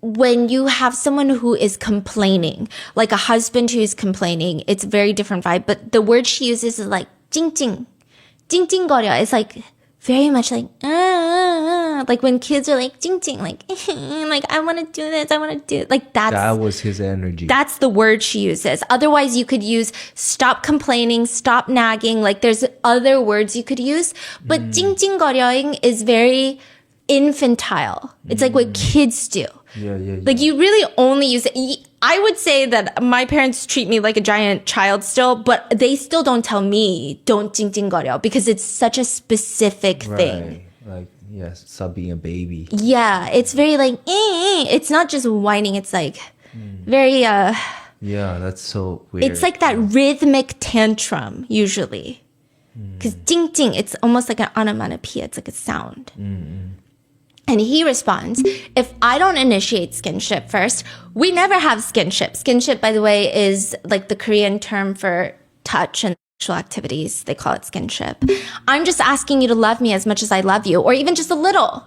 When you have someone who is complaining, like a husband who is complaining, it's a very different vibe. But the word she uses is like, 찡찡. 찡찡거려. It's like, very much like, like when kids are like, 찡찡, like, like, I want to do this, I want to do it. Like, that was his energy. That's the word she uses. Otherwise, you could use stop complaining, stop nagging. Like, there's other words you could use. But 찡찡거려ing is very infantile. It's like what kids do. Yeah. Like, you really only use it. I would say that my parents treat me like a giant child still, but they still don't tell me, don't 찡찡거려, because it's such a specific thing. Like, yes, stop being a baby. Yeah, it's very like, it's not just whining, it's like very, Yeah, that's so weird. it's like that rhythmic tantrum, usually. Because 찡찡, it's almost like an onomatopoeia, it's like a sound. And he responds, if I don't initiate skinship first, we never have skinship. Skinship, by the way, is like the Korean term for touch and sexual activities. They call it skinship. I'm just asking you to love me as much as I love you, or even just a little.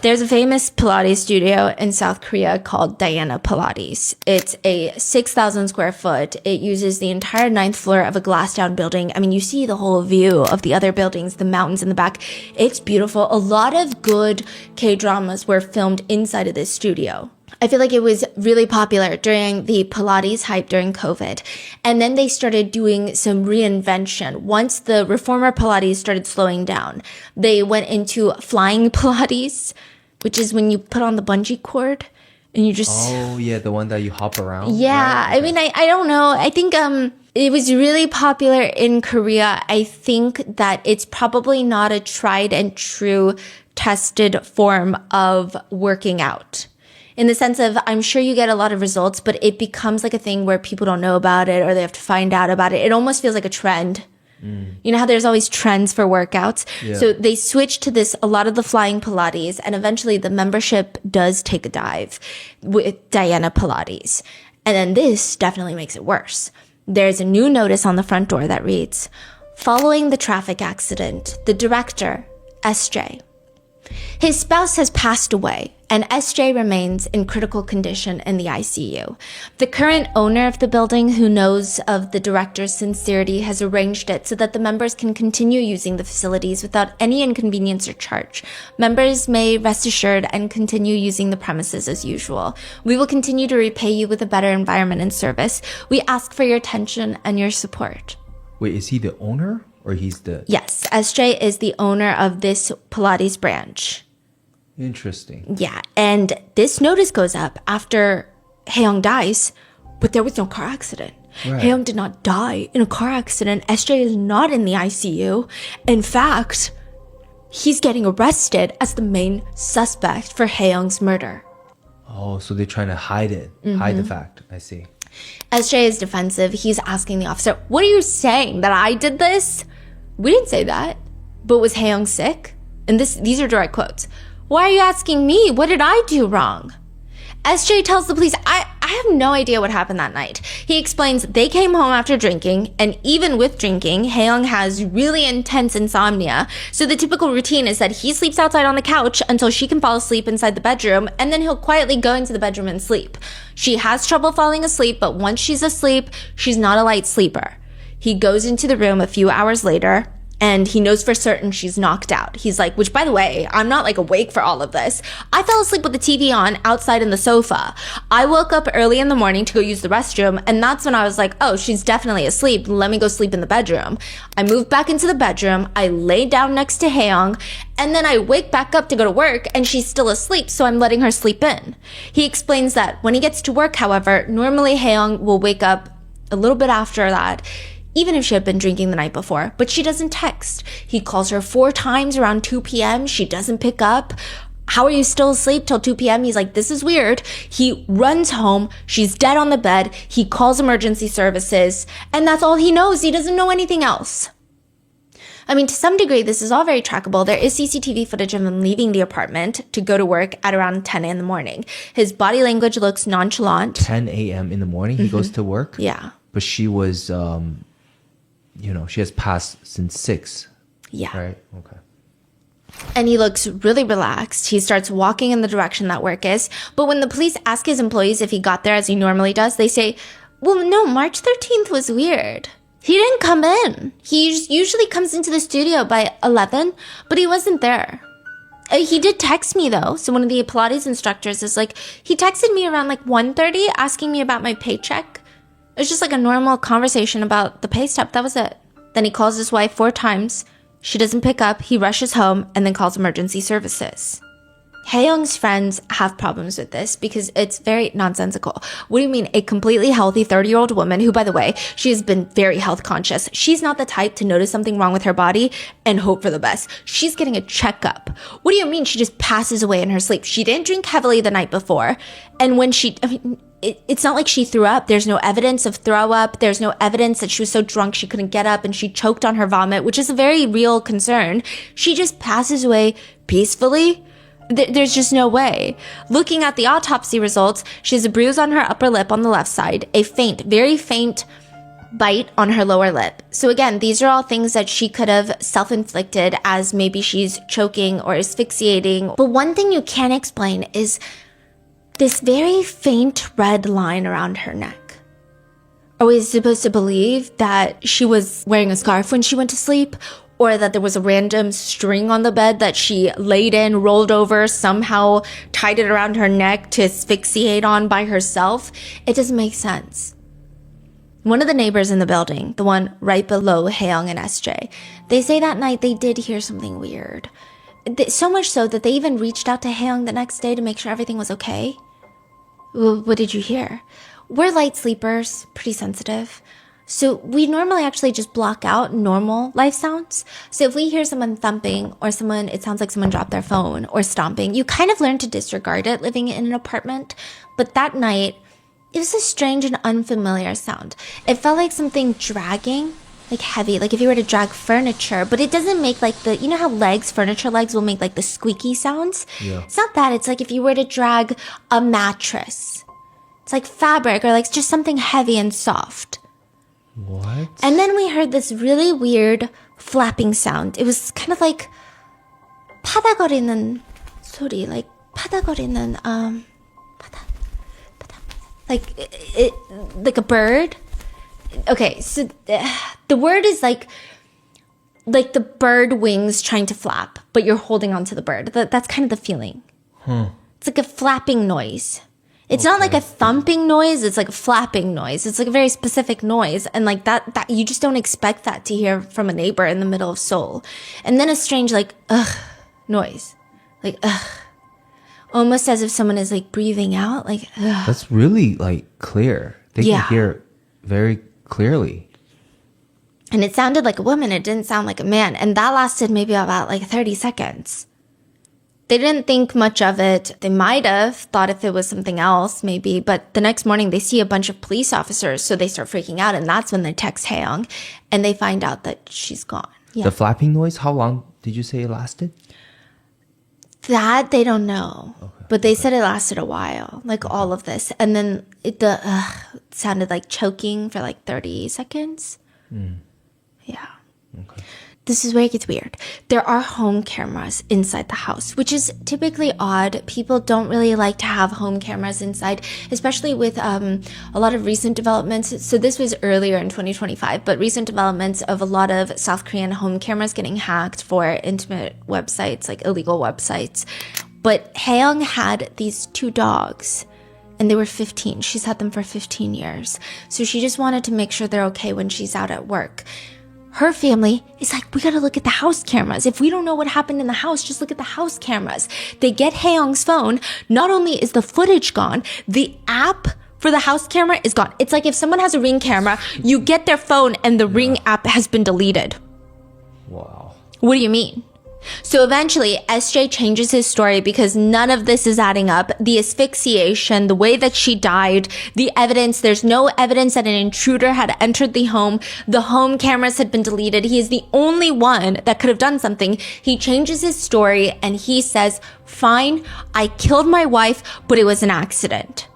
There's a famous Pilates studio in South Korea called Diana Pilates. It's a 6,000 square foot. It uses the entire 9th floor of a glass down building. I mean, you see the whole view of the other buildings, the mountains in the back. It's beautiful. A lot of good K-dramas were filmed inside of this studio. I feel like it was really popular during the Pilates hype during COVID. And then they started doing some reinvention. Once the reformer Pilates started slowing down, they went into flying Pilates, which is when you put on the bungee cord and you just... Oh, yeah, the one that you hop around? Yeah, right? I mean, I don't know. I think it was really popular in Korea. I think that it's probably not a tried and true tested form of working out. In the sense of, I'm sure you get a lot of results, but it becomes like a thing where people don't know about it or they have to find out about it. It almost feels like a trend. You know how there's always trends for workouts? Yeah. So they switched to this, a lot of the flying Pilates, and eventually the membership does take a dive with Diana Pilates. And then this definitely makes it worse. There's a new notice on the front door that reads, following the traffic accident, the director, SJ, his spouse has passed away, and SJ remains in critical condition in the ICU. The current owner of the building, who knows of the director's sincerity, has arranged it so that the members can continue using the facilities without any inconvenience or charge. Members may rest assured and continue using the premises as usual. We will continue to repay you with a better environment and service. We ask for your attention and your support. Wait, is he the owner or he's the... Yes, SJ is the owner of this Pilates branch. Interesting. Yeah, and this notice goes up after Haeyoung dies, but there was no car accident. Right. Haeyoung did not die in a car accident. SJ is not in the ICU. In fact, he's getting arrested as the main suspect for Haeyoung's murder. Oh, so they're trying to hide it, hide the fact. I see. SJ is defensive. He's asking the officer, "What are you saying? That I did this?" We didn't say that. But was Haeyoung sick? And these are direct quotes. "Why are you asking me? What did I do wrong?" SJ tells the police, I have no idea what happened that night. He explains they came home after drinking, and even with drinking, Haeyoung has really intense insomnia. So the typical routine is that he sleeps outside on the couch until she can fall asleep inside the bedroom, and then he'll quietly go into the bedroom and sleep. She has trouble falling asleep, but once she's asleep, she's not a light sleeper. He goes into the room a few hours later, and he knows for certain she's knocked out. He's like, which, by the way, I'm not like awake for all of this. I fell asleep with the TV on outside in the sofa. I woke up early in the morning to go use the restroom, and that's when I was like, oh, she's definitely asleep. Let me go sleep in the bedroom. I moved back into the bedroom. I lay down next to Haeyoung, and then I wake back up to go to work, and she's still asleep, so I'm letting her sleep in. He explains that when he gets to work, however, normally Haeyoung will wake up a little bit after that, even if she had been drinking the night before, but she doesn't text. He calls her 4 times around 2 p.m. She doesn't pick up. How are you still asleep till 2 p.m.? He's like, this is weird. He runs home. She's dead on the bed. He calls emergency services, and that's all he knows. He doesn't know anything else. I mean, to some degree, this is all very trackable. There is CCTV footage of him leaving the apartment to go to work at around 10 in the morning. His body language looks nonchalant. 10 a.m. in the morning, he goes to work? Yeah. But she was... she has passed since 6. Yeah. Right? Okay. And he looks really relaxed. He starts walking in the direction that work is. But when the police ask his employees if he got there as he normally does, they say, well, no, March 13th was weird. He didn't come in. He usually comes into the studio by 11, but he wasn't there. He did text me, though. So one of the Pilates instructors is like, he texted me around like 1:30 asking me about my paycheck. It was just like a normal conversation about the pay stub. That was it. Then he calls his wife 4 times. She doesn't pick up. He rushes home and then calls emergency services. Haeyoung's friends have problems with this because it's very nonsensical. What do you mean a completely healthy 30-year-old woman who, by the way, she has been very health conscious. She's not the type to notice something wrong with her body and hope for the best. She's getting a checkup. What do you mean she just passes away in her sleep? She didn't drink heavily the night before. And when it's not like she threw up. There's no evidence of throw up. There's no evidence that she was so drunk she couldn't get up and she choked on her vomit, which is a very real concern. She just passes away peacefully. There's just no way. Looking at the autopsy results, she has a bruise on her upper lip on the left side, a faint, very faint bite on her lower lip. So again, these are all things that she could have self-inflicted as maybe she's choking or asphyxiating. But one thing you can't explain is this very faint red line around her neck. Are we supposed to believe that she was wearing a scarf when she went to sleep? Or that there was a random string on the bed that she laid in, rolled over, somehow tied it around her neck to asphyxiate on by herself? It doesn't make sense. One of the neighbors in the building, the one right below Haeyoung and SJ, they say that night they did hear something weird. So much so that they even reached out to Haeyoung the next day to make sure everything was okay. What did you hear? We're light sleepers, pretty sensitive. So we normally actually just block out normal life sounds. So if we hear someone thumping or it sounds like someone dropped their phone or stomping, you kind of learn to disregard it living in an apartment. But that night, it was a strange and unfamiliar sound. It felt like something dragging, like heavy, like if you were to drag furniture, but it doesn't make like you know how furniture legs will make like the squeaky sounds? Yeah. It's not that. It's like if you were to drag a mattress. It's like fabric or like just something heavy and soft. What? And then we heard this really weird flapping sound. It was kind of like 바닥거리는 소리, like 파다거리는 like a bird. Okay, so the word is like the bird wings trying to flap, but you're holding onto the bird. That's kind of the feeling. It's like a flapping noise. It's not like a thumping noise. It's like a flapping noise. It's like a very specific noise. And like that you just don't expect that to hear from a neighbor in the middle of Seoul. And then a strange like, ugh, noise. Like, ugh. Almost as if someone is like breathing out. Like, ugh. That's really like clear. They can hear very clearly. And it sounded like a woman. It didn't sound like a man. And that lasted maybe about like 30 seconds. They didn't think much of it. They might have thought if it was something else, maybe. But the next morning, they see a bunch of police officers. So they start freaking out. And that's when they text Haeyoung. And they find out that she's gone. Yeah. The flapping noise, how long did you say it lasted? That they don't know. Okay. But they said it lasted a while. Like all of this. And then it sounded like choking for like 30 seconds. Yeah. Okay. This is where it gets weird. There are home cameras inside the house, which is typically odd. People don't really like to have home cameras inside, especially with a lot of recent developments. So this was earlier in 2025, but recent developments of a lot of South Korean home cameras getting hacked for intimate websites, like illegal websites. But Haeyoung had these 2 dogs. And they were 15. She's had them for 15 years. So she just wanted to make sure they're okay when she's out at work. Her family is like, we gotta look at the house cameras. If we don't know what happened in the house, just look at the house cameras. They get Haeyoung's phone. Not only is the footage gone, the app for the house camera is gone. It's like if someone has a Ring camera, you get their phone and the Ring app has been deleted. Wow. What do you mean? So eventually, SJ changes his story because none of this is adding up. The asphyxiation, the way that she died, the evidence, there's no evidence that an intruder had entered the home. The home cameras had been deleted. He is the only one that could have done something. He changes his story and he says, fine, I killed my wife, but it was an accident.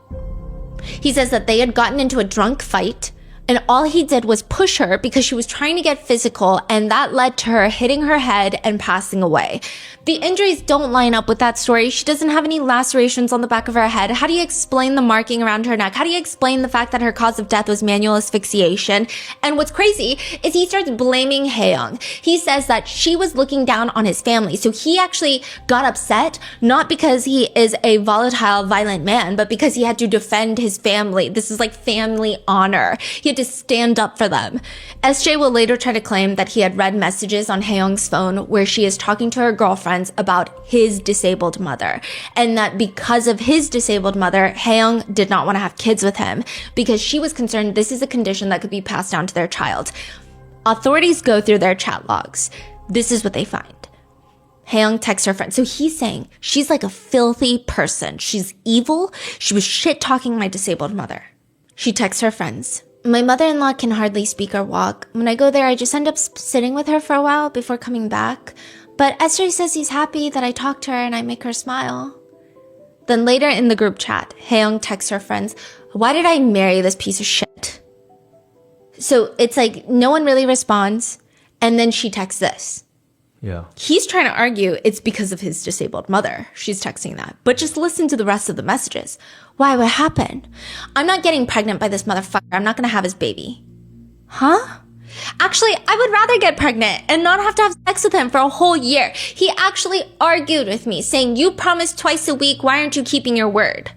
He says that they had gotten into a drunk fight. And all he did was push her because she was trying to get physical, and that led to her hitting her head and passing away. The injuries don't line up with that story. She doesn't have any lacerations on the back of her head. How do you explain the marking around her neck? How do you explain the fact that her cause of death was manual asphyxiation? And what's crazy is he starts blaming Haeyoung. He says that she was looking down on his family. So he actually got upset, not because he is a volatile, violent man, but because he had to defend his family. This is like family honor. He had to stand up for them. SJ will later try to claim that he had read messages on Haeyoung's phone where she is talking to her girlfriends about his disabled mother, and that because of his disabled mother, Haeyoung did not want to have kids with him because she was concerned this is a condition that could be passed down to their child. Authorities go through their chat logs. This is what they find. Haeyoung texts her friend. So he's saying she's like a filthy person. She's evil. She was shit-talking my disabled mother. She texts her friends. My mother-in-law can hardly speak or walk. When I go there, I just end up sitting with her for a while before coming back. But SJ says he's happy that I talk to her and I make her smile. Then later in the group chat, Haeyoung texts her friends, why did I marry this piece of shit? So it's like no one really responds. And then she texts this. Yeah. He's trying to argue it's because of his disabled mother. She's texting that. But just listen to the rest of the messages. Why? What happened? I'm not getting pregnant by this motherfucker. I'm not going to have his baby. Huh? Actually, I would rather get pregnant and not have to have sex with him for a whole year. He actually argued with me, saying, you promised twice a week. Why aren't you keeping your word?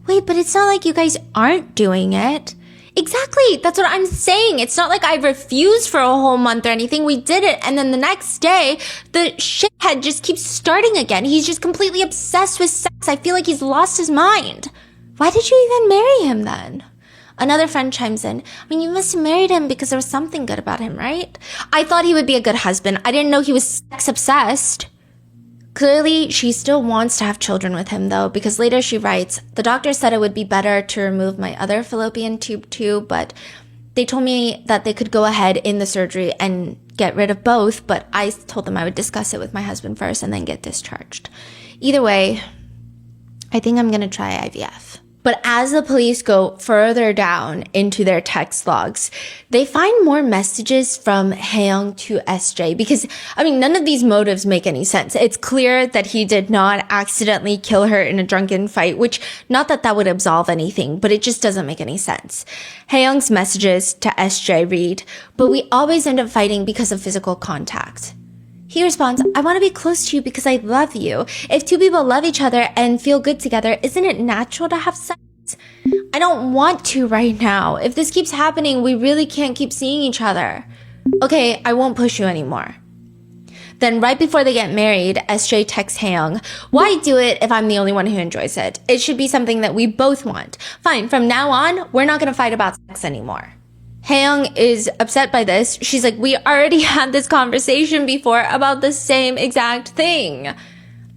Wait, but it's not like you guys aren't doing it. Exactly. That's what I'm saying. It's not like I refused for a whole month or anything. We did it. And then the next day, the shithead just keeps starting again. He's just completely obsessed with sex. I feel like he's lost his mind. Why did you even marry him then? Another friend chimes in. I mean, you must have married him because there was something good about him, right? I thought he would be a good husband. I didn't know he was sex obsessed. Clearly, she still wants to have children with him, though, because later she writes, the doctor said it would be better to remove my other fallopian tube too, but they told me that they could go ahead in the surgery and get rid of both, but I told them I would discuss it with my husband first and then get discharged. Either way, I think I'm going to try IVF. But as the police go further down into their text logs, they find more messages from Haeyoung to SJ because, I mean, none of these motives make any sense. It's clear that he did not accidentally kill her in a drunken fight, which, not that that would absolve anything, but it just doesn't make any sense. Haeyoung's messages to SJ read, "But we always end up fighting because of physical contact." He responds, "I want to be close to you because I love you. If two people love each other and feel good together, isn't it natural to have sex? I don't want to right now. If this keeps happening, we really can't keep seeing each other. Okay, I won't push you anymore." Then right before they get married, SJ texts Haeyoung, "Why do it if I'm the only one who enjoys it? It should be something that we both want. Fine, from now on, we're not going to fight about sex anymore." Haeyoung is upset by this. She's like, "We already had this conversation before about the same exact thing."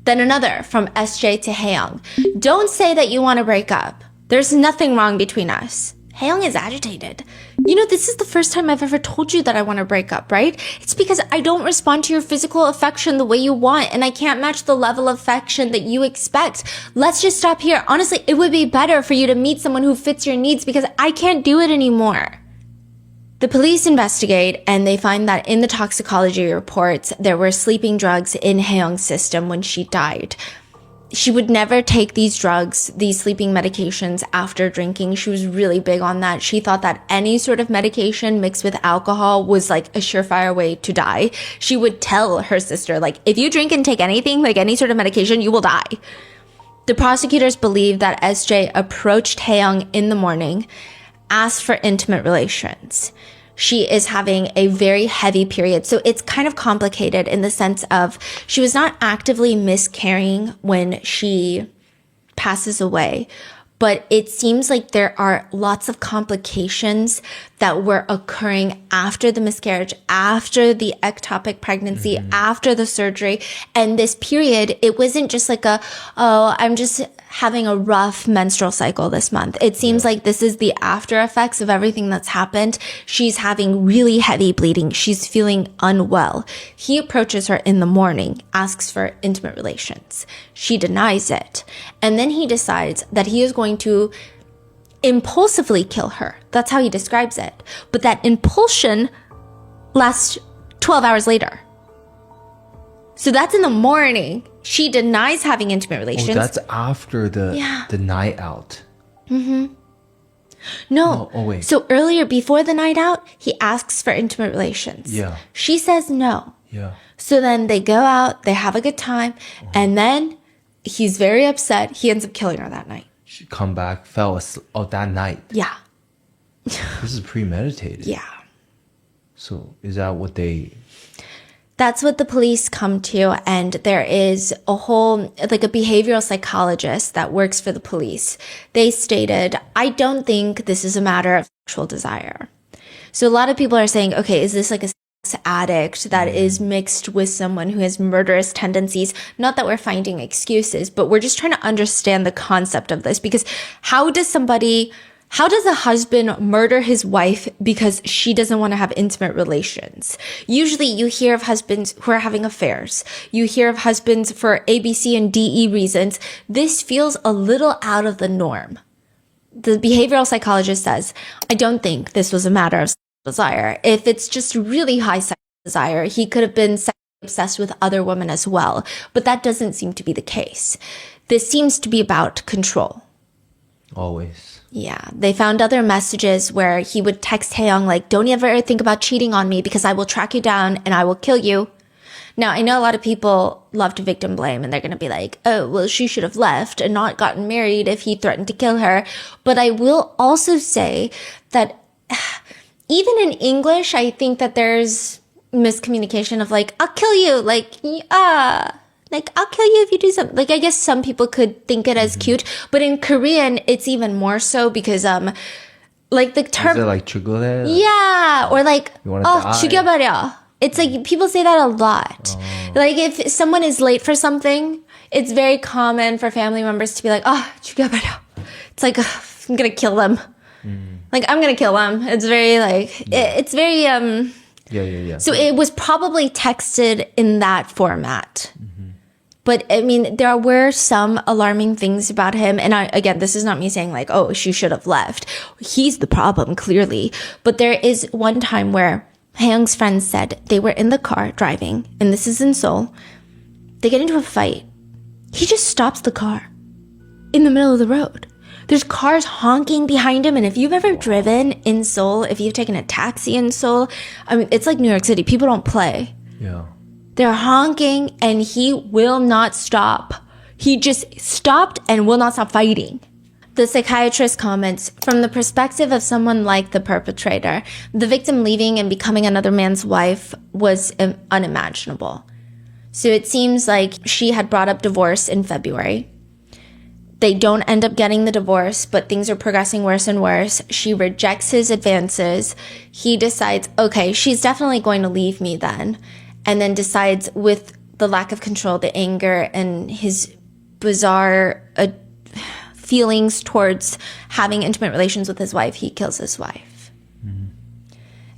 Then another from SJ to Haeyoung. "Don't say that you want to break up. There's nothing wrong between us." Haeyoung is agitated. "You know, this is the first time I've ever told you that I want to break up, right? It's because I don't respond to your physical affection the way you want, and I can't match the level of affection that you expect. Let's just stop here. Honestly, it would be better for you to meet someone who fits your needs because I can't do it anymore." The police investigate and they find that in the toxicology reports, there were sleeping drugs in Haeyoung's system when she died. She would never take these drugs, these sleeping medications after drinking. She was really big on that. She thought that any sort of medication mixed with alcohol was like a surefire way to die. She would tell her sister, like, if you drink and take anything, like any sort of medication, you will die. The prosecutors believe that SJ approached Haeyoung in the morning, asked for intimate relations. She is having a very heavy period. So it's kind of complicated in the sense of she was not actively miscarrying when she passes away, but it seems like there are lots of complications that were occurring after the miscarriage, after the ectopic pregnancy, after the surgery. And this period, it wasn't just like I'm just having a rough menstrual cycle this month. It seems like this is the after effects of everything that's happened. She's having really heavy bleeding. She's feeling unwell. He approaches her in the morning, asks for intimate relations. She denies it. And then he decides that he is going to impulsively kill her. That's how he describes it. But that impulsion lasts 12 hours later. So that's in the morning. She denies having intimate relations. Oh, that's after the night out. No. Oh, wait. So earlier, before the night out, he asks for intimate relations. Yeah. She says no. Yeah. So then they go out, they have a good time, and then he's very upset. He ends up killing her that night. She come back, fell asleep. Oh, that night. Yeah. This is premeditated. Yeah. So is that what they... That's what the police come to, and there is a whole, like a behavioral psychologist that works for the police. They stated, "I don't think this is a matter of sexual desire." So a lot of people are saying, okay, is this like a sex addict that is mixed with someone who has murderous tendencies? Not that we're finding excuses, but we're just trying to understand the concept of this, because how does a husband murder his wife because she doesn't want to have intimate relations? Usually you hear of husbands who are having affairs. You hear of husbands for A, B, C, and D, E reasons. This feels a little out of the norm. The behavioral psychologist says, "I don't think this was a matter of sexual desire. If it's just really high sexual desire, he could have been sexually obsessed with other women as well. But that doesn't seem to be the case. This seems to be about control." Always. Yeah, they found other messages where he would text Haeyoung like, "Don't ever think about cheating on me because I will track you down and I will kill you." Now, I know a lot of people love to victim blame and they're going to be like, "Oh, well, she should have left and not gotten married if he threatened to kill her." But I will also say that even in English, I think that there's miscommunication of like, "I'll kill you," like I'll kill you if you do something. Like, I guess some people could think it as cute, but in Korean, it's even more so because, like the term. Is it like 죽을래? Yeah. Or like, die. 죽여버려. It's like, people say that a lot. Like, if someone is late for something, it's very common for family members to be like, 죽여버려. It's like, I'm gonna kill them. Like, I'm gonna kill them. It's very like, it's very, Yeah. So it was probably texted in that format. But I mean, there were some alarming things about him. And again, this is not me saying like, oh, she should have left. He's the problem, clearly. But there is one time where Hae-young's friends said they were in the car driving, and this is in Seoul. They get into a fight. He just stops the car in the middle of the road. There's cars honking behind him. And if you've ever driven in Seoul, if you've taken a taxi in Seoul, I mean, it's like New York City. People don't play. Yeah. They're honking and he will not stop. He just stopped and will not stop fighting. The psychiatrist comments, from the perspective of someone like the perpetrator, the victim leaving and becoming another man's wife was unimaginable. So it seems like she had brought up divorce in February. They don't end up getting the divorce, but things are progressing worse and worse. She rejects his advances. He decides, okay, she's definitely going to leave me then. And then decides, with the lack of control, the anger, and his bizarre feelings towards having intimate relations with his wife, he kills his wife. Mm-hmm.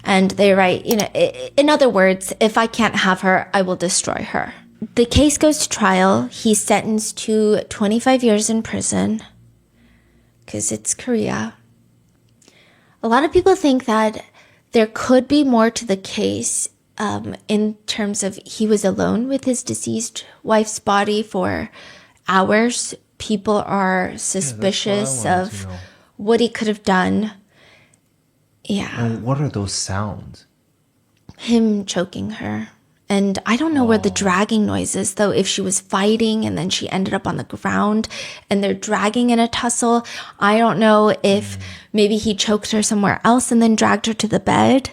And they write, in other words, if I can't have her, I will destroy her. The case goes to trial. He's sentenced to 25 years in prison because it's Korea. A lot of people think that there could be more to the case in terms of he was alone with his deceased wife's body for hours. People are suspicious of what he could have done. Yeah. And what are those sounds? Him choking her. And I don't know where the dragging noise is, though, if she was fighting and then she ended up on the ground and they're dragging in a tussle. I don't know if maybe he choked her somewhere else and then dragged her to the bed.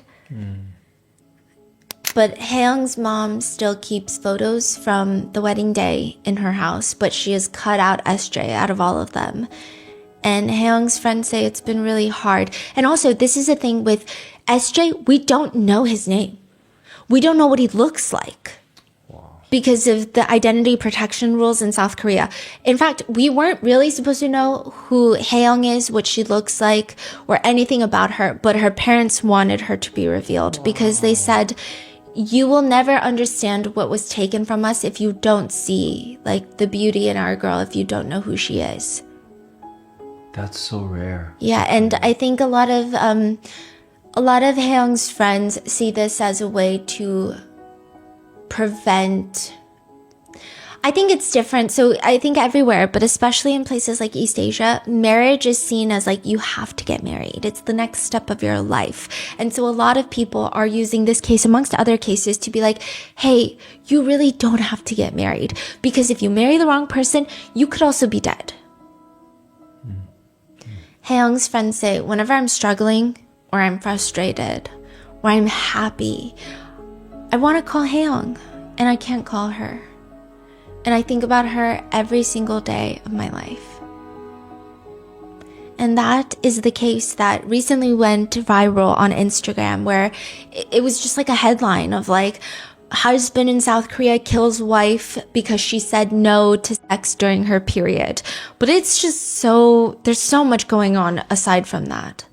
But Hae-young's mom still keeps photos from the wedding day in her house, but she has cut out SJ out of all of them. And Hae-young's friends say it's been really hard. And also, this is the thing with SJ, we don't know his name. We don't know what he looks like. Wow. Because of the identity protection rules in South Korea. In fact, we weren't really supposed to know who Hae-young is, what she looks like, or anything about her, but her parents wanted her to be revealed because they said, you will never understand what was taken from us if you don't see like the beauty in our girl, if you don't know who she is. That's so rare. Yeah, and I think a lot of Hae-young's friends see this as a way to prevent. I think it's different. So I think everywhere, but especially in places like East Asia, marriage is seen as like you have to get married. It's the next step of your life. And so a lot of people are using this case amongst other cases to be like, hey, you really don't have to get married. Because if you marry the wrong person, you could also be dead. Hae-young's friends say, whenever I'm struggling or I'm frustrated or I'm happy, I want to call Hae-young and I can't call her. And I think about her every single day of my life. And that is the case that recently went viral on Instagram, where it was just like a headline of like, husband in South Korea kills wife because she said no to sex during her period. But it's just there's so much going on aside from that.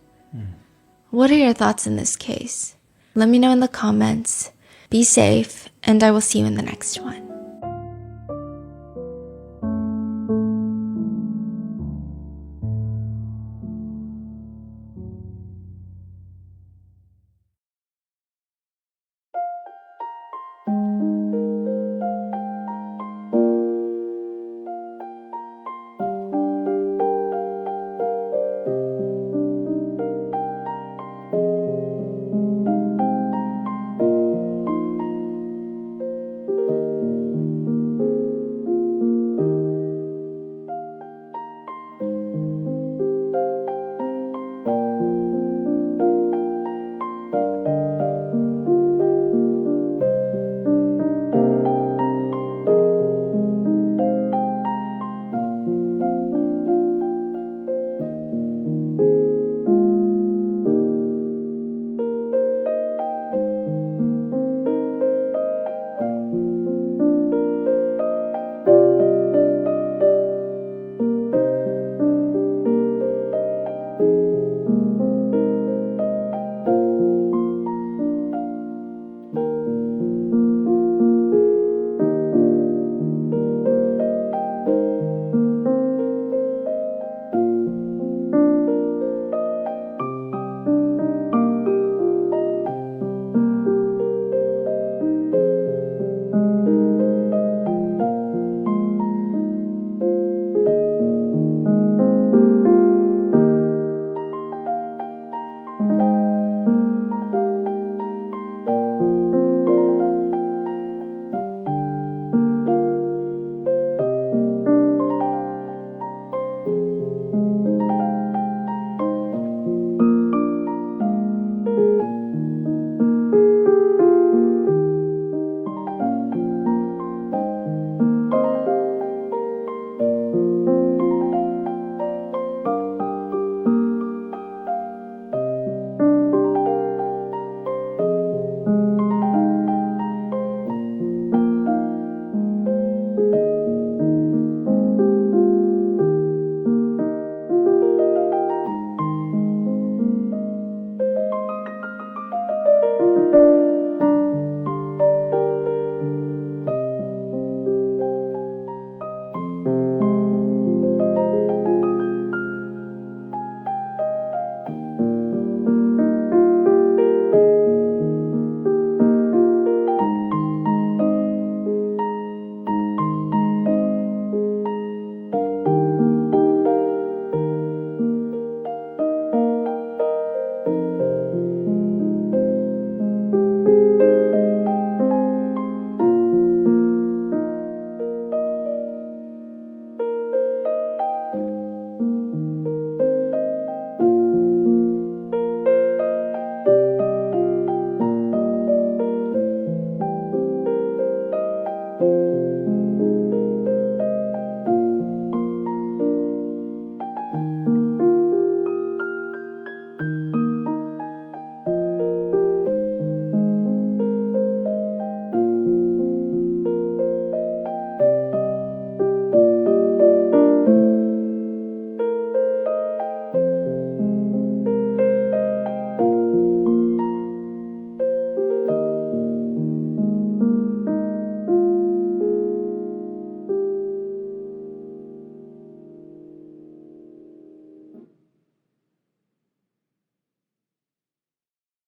What are your thoughts in this case? Let me know in the comments. Be safe, and I will see you in the next one.